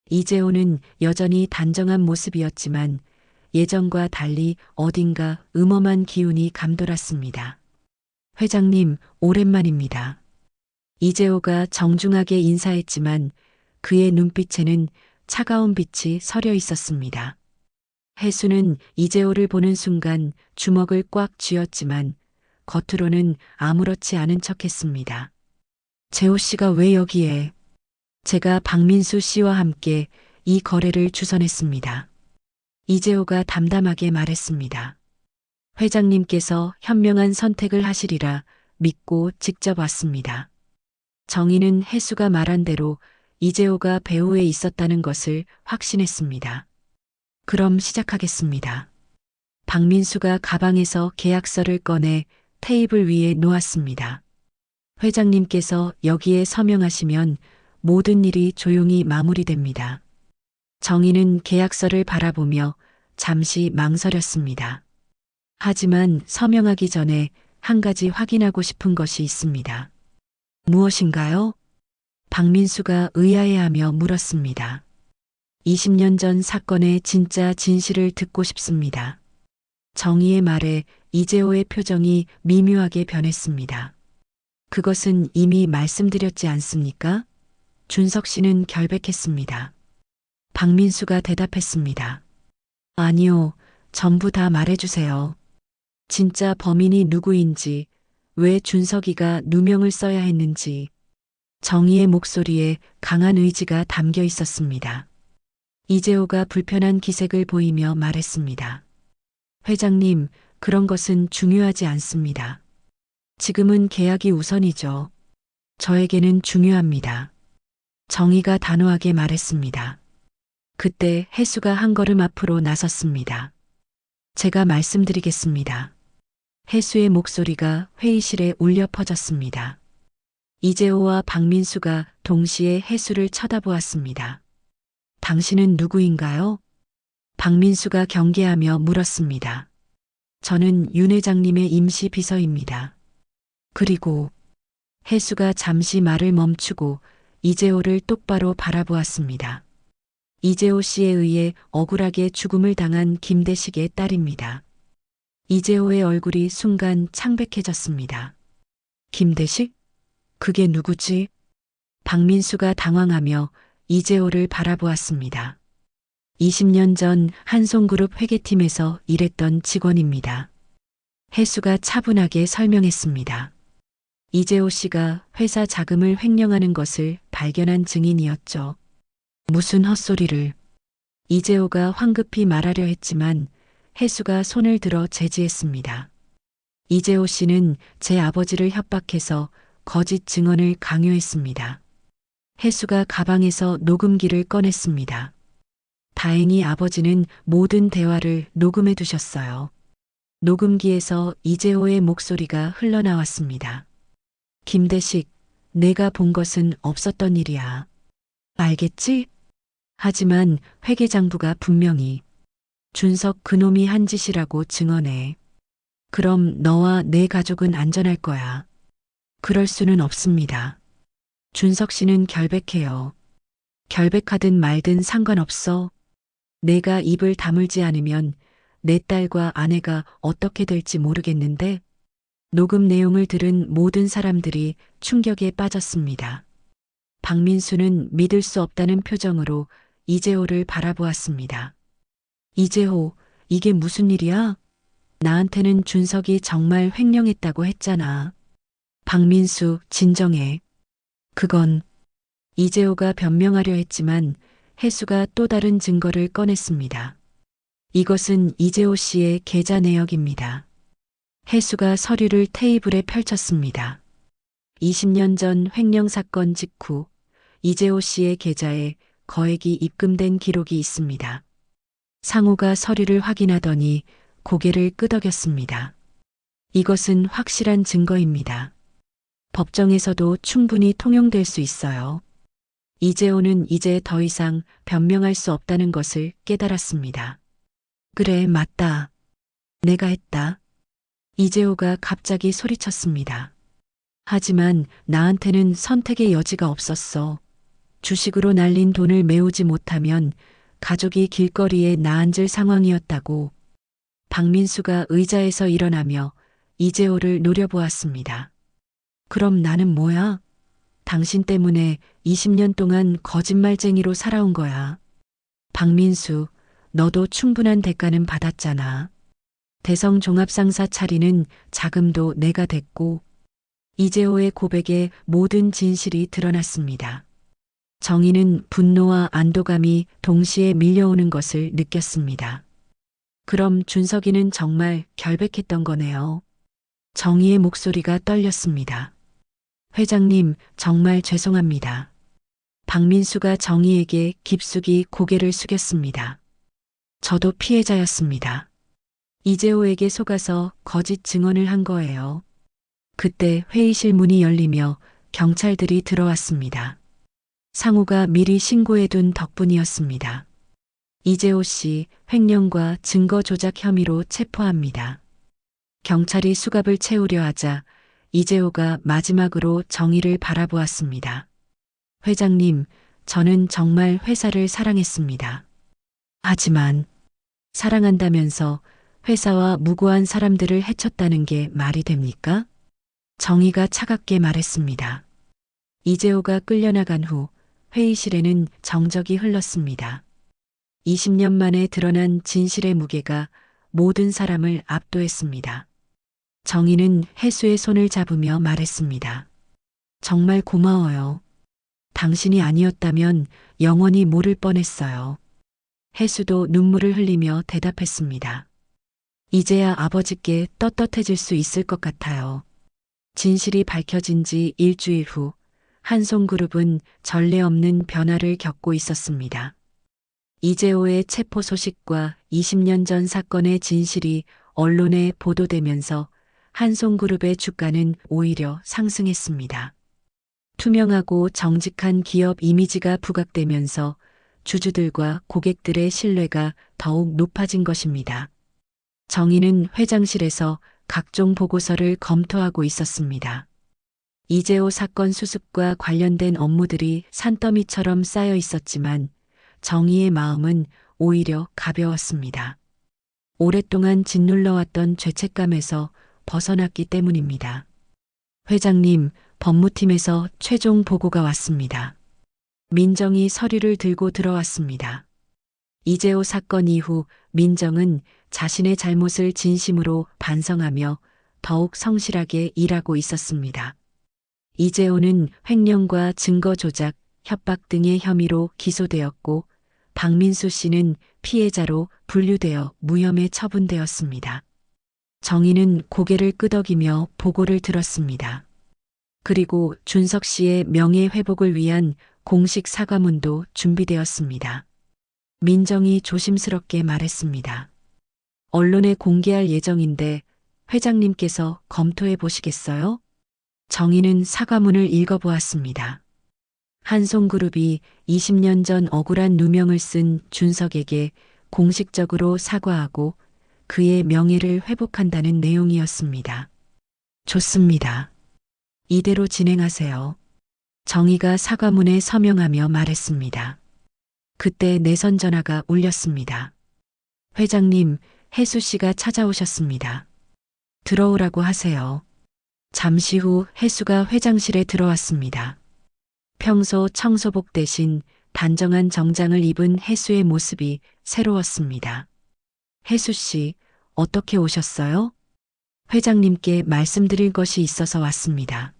이재호는 여전히 단정한 모습이었지만 예전과 달리 어딘가 음험한 기운이 감돌았습니다. 회장님, 오랜만입니다. 이재호가 정중하게 인사했지만 그의 눈빛에는 차가운 빛이 서려 있었습니다. 혜수는 이재호를 보는 순간 주먹을 꽉 쥐었지만 겉으로는 아무렇지 않은 척했습니다. 재호 씨가 왜 여기에? 제가 박민수 씨와 함께 이 거래를 주선했습니다. 이재호가 담담하게 말했습니다. 회장님께서 현명한 선택을 하시리라 믿고 직접 왔습니다. 정희는 혜수가 말한 대로 이재호가 배후에 있었다는 것을 확신했습니다. 그럼 시작하겠습니다. 박민수가 가방에서 계약서를 꺼내 테이블 위에 놓았습니다. 회장님께서 여기에 서명하시면 모든 일이 조용히 마무리됩니다. 정희는 계약서를 바라보며 잠시 망설였습니다. 하지만 서명하기 전에 한 가지 확인하고 싶은 것이 있습니다. 무엇인가요? 박민수가 의아해하며 물었습니다. 20년 전 사건의 진짜 진실을 듣고 싶습니다. 정희의 말에 이재호의 표정이 미묘하게 변했습니다. 그것은 이미 말씀드렸지 않습니까? 준석 씨는 결백했습니다. 박민수가 대답했습니다. 아니요, 전부 다 말해주세요. 진짜 범인이 누구인지, 왜 준석이가 누명을 써야 했는지. 정희의 목소리에 강한 의지가 담겨 있었습니다. 이재호가 불편한 기색을 보이며 말했습니다. 회장님, 그런 것은 중요하지 않습니다. 지금은 계약이 우선이죠. 저에게는 중요합니다. 정희가 단호하게 말했습니다. 그때 혜수가 한 걸음 앞으로 나섰습니다. 제가 말씀드리겠습니다. 혜수의 목소리가 회의실에 울려 퍼졌습니다. 이재호와 박민수가 동시에 혜수를 쳐다보았습니다. 당신은 누구인가요? 박민수가 경계하며 물었습니다. 저는 윤 회장님의 임시 비서입니다. 그리고 혜수가 잠시 말을 멈추고 이재호를 똑바로 바라보았습니다. 이재호 씨에 의해 억울하게 죽음을 당한 김대식의 딸입니다. 이재호의 얼굴이 순간 창백해졌습니다. 김대식? 그게 누구지? 박민수가 당황하며 이재호를 바라보았습니다. 20년 전 한송그룹 회계팀에서 일했던 직원입니다. 혜수가 차분하게 설명했습니다. 이재호 씨가 회사 자금을 횡령하는 것을 발견한 증인이었죠. 무슨 헛소리를. 이재호가 황급히 말하려 했지만 혜수가 손을 들어 제지했습니다. 이재호 씨는 제 아버지를 협박해서 거짓 증언을 강요했습니다. 혜수가 가방에서 녹음기를 꺼냈습니다. 다행히 아버지는 모든 대화를 녹음해 두셨어요. 녹음기에서 이재호의 목소리가 흘러나왔습니다. 김대식, 내가 본 것은 없었던 일이야. 알겠지? 하지만 회계장부가 분명히 준석 그놈이 한 짓이라고 증언해. 그럼 너와 내 가족은 안전할 거야. 그럴 수는 없습니다. 준석 씨는 결백해요. 결백하든 말든 상관없어. 내가 입을 다물지 않으면 내 딸과 아내가 어떻게 될지 모르겠는데. 녹음 내용을 들은 모든 사람들이 충격에 빠졌습니다. 박민수는 믿을 수 없다는 표정으로 이재호를 바라보았습니다. 이재호, 이게 무슨 일이야? 나한테는 준석이 정말 횡령했다고 했잖아. 박민수, 진정해. 그건 이재호가 변명하려 했지만 혜수가 또 다른 증거를 꺼냈습니다. 이것은 이재호 씨의 계좌 내역입니다. 혜수가 서류를 테이블에 펼쳤습니다. 20년 전 횡령 사건 직후 이재호 씨의 계좌에 거액이 입금된 기록이 있습니다. 상우가 서류를 확인하더니 고개를 끄덕였습니다. 이것은 확실한 증거입니다. 법정에서도 충분히 통용될 수 있어요. 이재호는 이제 더 이상 변명할 수 없다는 것을 깨달았습니다. 그래, 맞다. 내가 했다. 이재호가 갑자기 소리쳤습니다. 하지만 나한테는 선택의 여지가 없었어. 주식으로 날린 돈을 메우지 못하면 가족이 길거리에 나앉을 상황이었다고. 박민수가 의자에서 일어나며 이재호를 노려보았습니다. 그럼 나는 뭐야? 당신 때문에 20년 동안 거짓말쟁이로 살아온 거야. 박민수, 너도 충분한 대가는 받았잖아. 대성 종합상사 차리는 자금도 내가 댔고. 이재호의 고백에 모든 진실이 드러났습니다. 정희는 분노와 안도감이 동시에 밀려오는 것을 느꼈습니다. 그럼 준석이는 정말 결백했던 거네요. 정희의 목소리가 떨렸습니다. 회장님, 정말 죄송합니다. 박민수가 정희에게 깊숙이 고개를 숙였습니다. 저도 피해자였습니다. 이재호에게 속아서 거짓 증언을 한 거예요. 그때 회의실 문이 열리며 경찰들이 들어왔습니다. 상우가 미리 신고해둔 덕분이었습니다. 이재호 씨 횡령과 증거 조작 혐의로 체포합니다. 경찰이 수갑을 채우려 하자 이재호가 마지막으로 정의를 바라보았습니다. 회장님, 저는 정말 회사를 사랑했습니다. 하지만 사랑한다면서 회사와 무고한 사람들을 해쳤다는 게 말이 됩니까? 정의가 차갑게 말했습니다. 이재호가 끌려나간 후 회의실에는 정적이 흘렀습니다. 20년 만에 드러난 진실의 무게가 모든 사람을 압도했습니다. 정의는 혜수의 손을 잡으며 말했습니다. 정말 고마워요. 당신이 아니었다면 영원히 모를 뻔했어요. 혜수도 눈물을 흘리며 대답했습니다. 이제야 아버지께 떳떳해질 수 있을 것 같아요. 진실이 밝혀진 지 일주일 후 한송그룹은 전례 없는 변화를 겪고 있었습니다. 이재호의 체포 소식과 20년 전 사건의 진실이 언론에 보도되면서 한송그룹의 주가는 오히려 상승했습니다. 투명하고 정직한 기업 이미지가 부각되면서 주주들과 고객들의 신뢰가 더욱 높아진 것입니다. 정의는 회장실에서 각종 보고서를 검토하고 있었습니다. 이재호 사건 수습과 관련된 업무들이 산더미처럼 쌓여 있었지만 정의의 마음은 오히려 가벼웠습니다. 오랫동안 짓눌러왔던 죄책감에서 벗어났기 때문입니다. 회장님, 법무팀에서 최종 보고가 왔습니다. 민정이 서류를 들고 들어왔습니다. 이재호 사건 이후 민정은 자신의 잘못을 진심으로 반성하며 더욱 성실하게 일하고 있었습니다. 이재호는 횡령과 증거 조작, 협박 등의 혐의로 기소되었고 박민수 씨는 피해자로 분류되어 무혐의 처분되었습니다. 정의는 고개를 끄덕이며 보고를 들었습니다. 그리고 준석 씨의 명예 회복을 위한 공식 사과문도 준비되었습니다. 민정이 조심스럽게 말했습니다. 언론에 공개할 예정인데 회장님께서 검토해 보시겠어요? 정의는 사과문을 읽어보았습니다. 한송그룹이 20년 전 억울한 누명을 쓴 준석에게 공식적으로 사과하고 그의 명예를 회복한다는 내용이었습니다. 좋습니다. 이대로 진행하세요. 정의가 사과문에 서명하며 말했습니다. 그때 내선 전화가 울렸습니다. 회장님, 혜수 씨가 찾아오셨습니다. 들어오라고 하세요. 잠시 후 혜수가 회장실에 들어왔습니다. 평소 청소복 대신 단정한 정장을 입은 혜수의 모습이 새로웠습니다. 혜수 씨, 어떻게 오셨어요? 회장님께 말씀드릴 것이 있어서 왔습니다.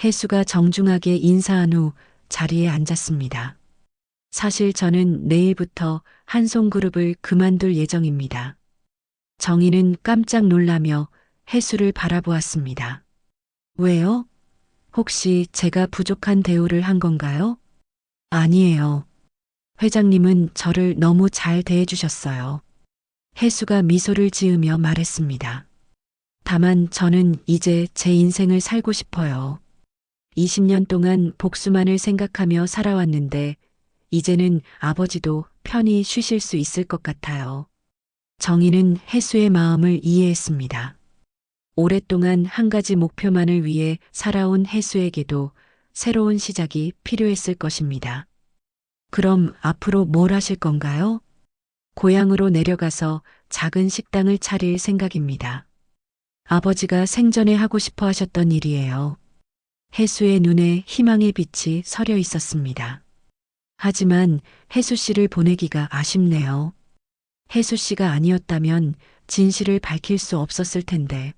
혜수가 정중하게 인사한 후 자리에 앉았습니다. 사실 저는 내일부터 한송그룹을 그만둘 예정입니다. 정의는 깜짝 놀라며 혜수를 바라보았습니다. 왜요? 혹시 제가 부족한 대우를 한 건가요? 아니에요. 회장님은 저를 너무 잘 대해주셨어요. 혜수가 미소를 지으며 말했습니다. 다만 저는 이제 제 인생을 살고 싶어요. 20년 동안 복수만을 생각하며 살아왔는데 이제는 아버지도 편히 쉬실 수 있을 것 같아요. 정의는 혜수의 마음을 이해했습니다. 오랫동안 한 가지 목표만을 위해 살아온 혜수에게도 새로운 시작이 필요했을 것입니다. 그럼 앞으로 뭘 하실 건가요? 고향으로 내려가서 작은 식당을 차릴 생각입니다. 아버지가 생전에 하고 싶어 하셨던 일이에요. 혜수의 눈에 희망의 빛이 서려 있었습니다. 하지만 혜수 씨를 보내기가 아쉽네요. 혜수 씨가 아니었다면 진실을 밝힐 수 없었을 텐데.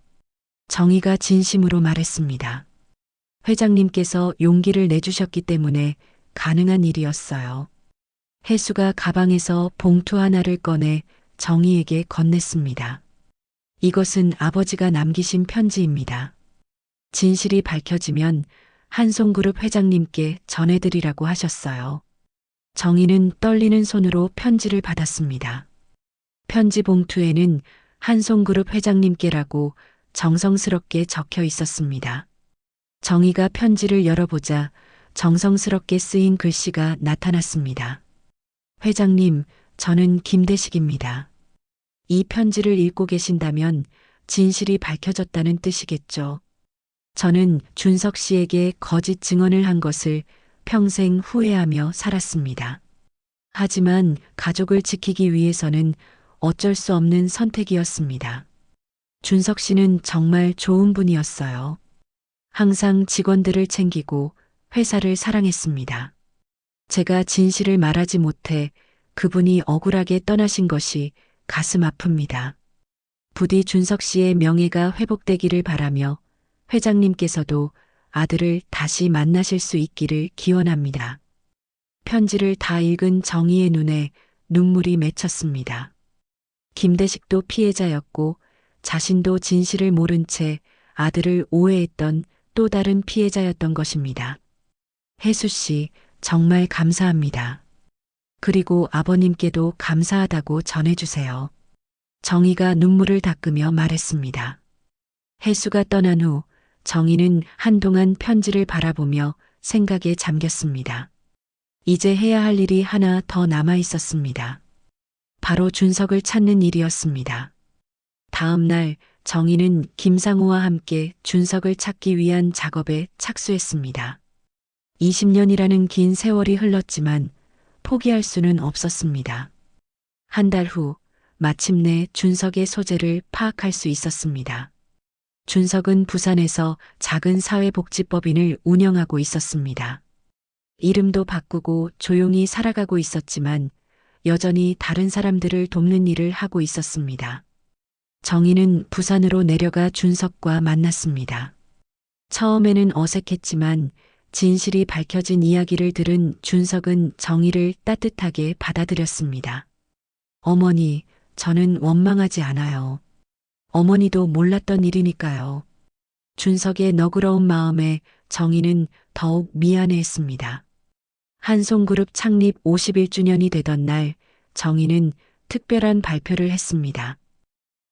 정의가 진심으로 말했습니다. 회장님께서 용기를 내주셨기 때문에 가능한 일이었어요. 혜수가 가방에서 봉투 하나를 꺼내 정의에게 건넸습니다. 이것은 아버지가 남기신 편지입니다. 진실이 밝혀지면 한송그룹 회장님께 전해드리라고 하셨어요. 정의는 떨리는 손으로 편지를 받았습니다. 편지 봉투에는 한송그룹 회장님께라고 정성스럽게 적혀 있었습니다. 정희가 편지를 열어보자 정성스럽게 쓰인 글씨가 나타났습니다. 회장님, 저는 김대식입니다. 이 편지를 읽고 계신다면 진실이 밝혀졌다는 뜻이겠죠. 저는 준석 씨에게 거짓 증언을 한 것을 평생 후회하며 살았습니다. 하지만 가족을 지키기 위해서는 어쩔 수 없는 선택이었습니다. 준석 씨는 정말 좋은 분이었어요. 항상 직원들을 챙기고 회사를 사랑했습니다. 제가 진실을 말하지 못해 그분이 억울하게 떠나신 것이 가슴 아픕니다. 부디 준석 씨의 명예가 회복되기를 바라며 회장님께서도 아들을 다시 만나실 수 있기를 기원합니다. 편지를 다 읽은 정희의 눈에 눈물이 맺혔습니다. 김대식도 피해자였고 자신도 진실을 모른 채 아들을 오해했던 또 다른 피해자였던 것입니다. 혜수 씨, 정말 감사합니다. 그리고 아버님께도 감사하다고 전해주세요. 정희가 눈물을 닦으며 말했습니다. 혜수가 떠난 후 정희는 한동안 편지를 바라보며 생각에 잠겼습니다. 이제 해야 할 일이 하나 더 남아 있었습니다. 바로 준석을 찾는 일이었습니다. 다음 날 정희는 김상우와 함께 준석을 찾기 위한 작업에 착수했습니다. 20년이라는 긴 세월이 흘렀지만 포기할 수는 없었습니다. 한 달 후 마침내 준석의 소재를 파악할 수 있었습니다. 준석은 부산에서 작은 사회복지법인을 운영하고 있었습니다. 이름도 바꾸고 조용히 살아가고 있었지만 여전히 다른 사람들을 돕는 일을 하고 있었습니다. 정희는 부산으로 내려가 준석과 만났습니다. 처음에는 어색했지만 진실이 밝혀진 이야기를 들은 준석은 정희를 따뜻하게 받아들였습니다. 어머니, 저는 원망하지 않아요. 어머니도 몰랐던 일이니까요. 준석의 너그러운 마음에 정희는 더욱 미안해했습니다. 한송그룹 창립 51주년이 되던 날 정희는 특별한 발표를 했습니다.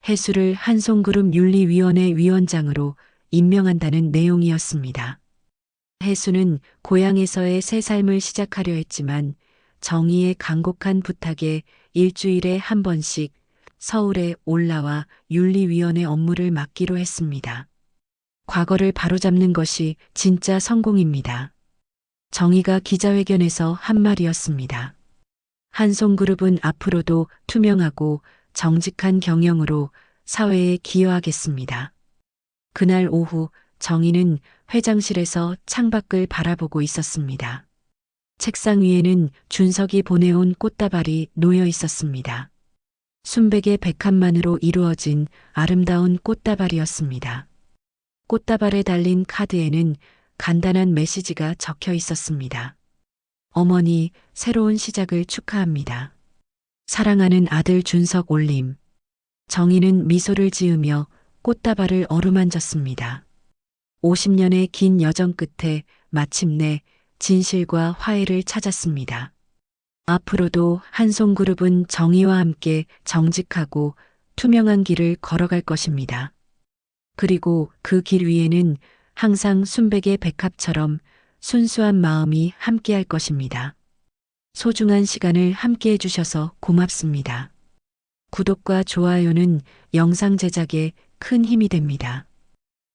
혜수를 한송그룹 윤리위원회 위원장으로 임명한다는 내용이었습니다. 혜수는 고향에서의 새 삶을 시작하려 했지만 정희의 간곡한 부탁에 일주일에 한 번씩 서울에 올라와 윤리위원회 업무를 맡기로 했습니다. 과거를 바로잡는 것이 진짜 성공입니다. 정희가 기자회견에서 한 말이었습니다. 한송그룹은 앞으로도 투명하고 정직한 경영으로 사회에 기여하겠습니다. 그날 오후 정희는 회장실에서 창밖을 바라보고 있었습니다. 책상 위에는 준석이 보내온 꽃다발이 놓여 있었습니다. 순백의 백합만으로 이루어진 아름다운 꽃다발이었습니다. 꽃다발에 달린 카드에는 간단한 메시지가 적혀 있었습니다. 어머니, 새로운 시작을 축하합니다. 사랑하는 아들 준석 올림. 정희는 미소를 지으며 꽃다발을 어루만졌습니다. 50년의 긴 여정 끝에 마침내 진실과 화해를 찾았습니다. 앞으로도 한송그룹은 정의와 함께 정직하고 투명한 길을 걸어갈 것입니다. 그리고 그 길 위에는 항상 순백의 백합처럼 순수한 마음이 함께할 것입니다. 소중한 시간을 함께해 주셔서 고맙습니다. 구독과 좋아요는 영상 제작에 큰 힘이 됩니다.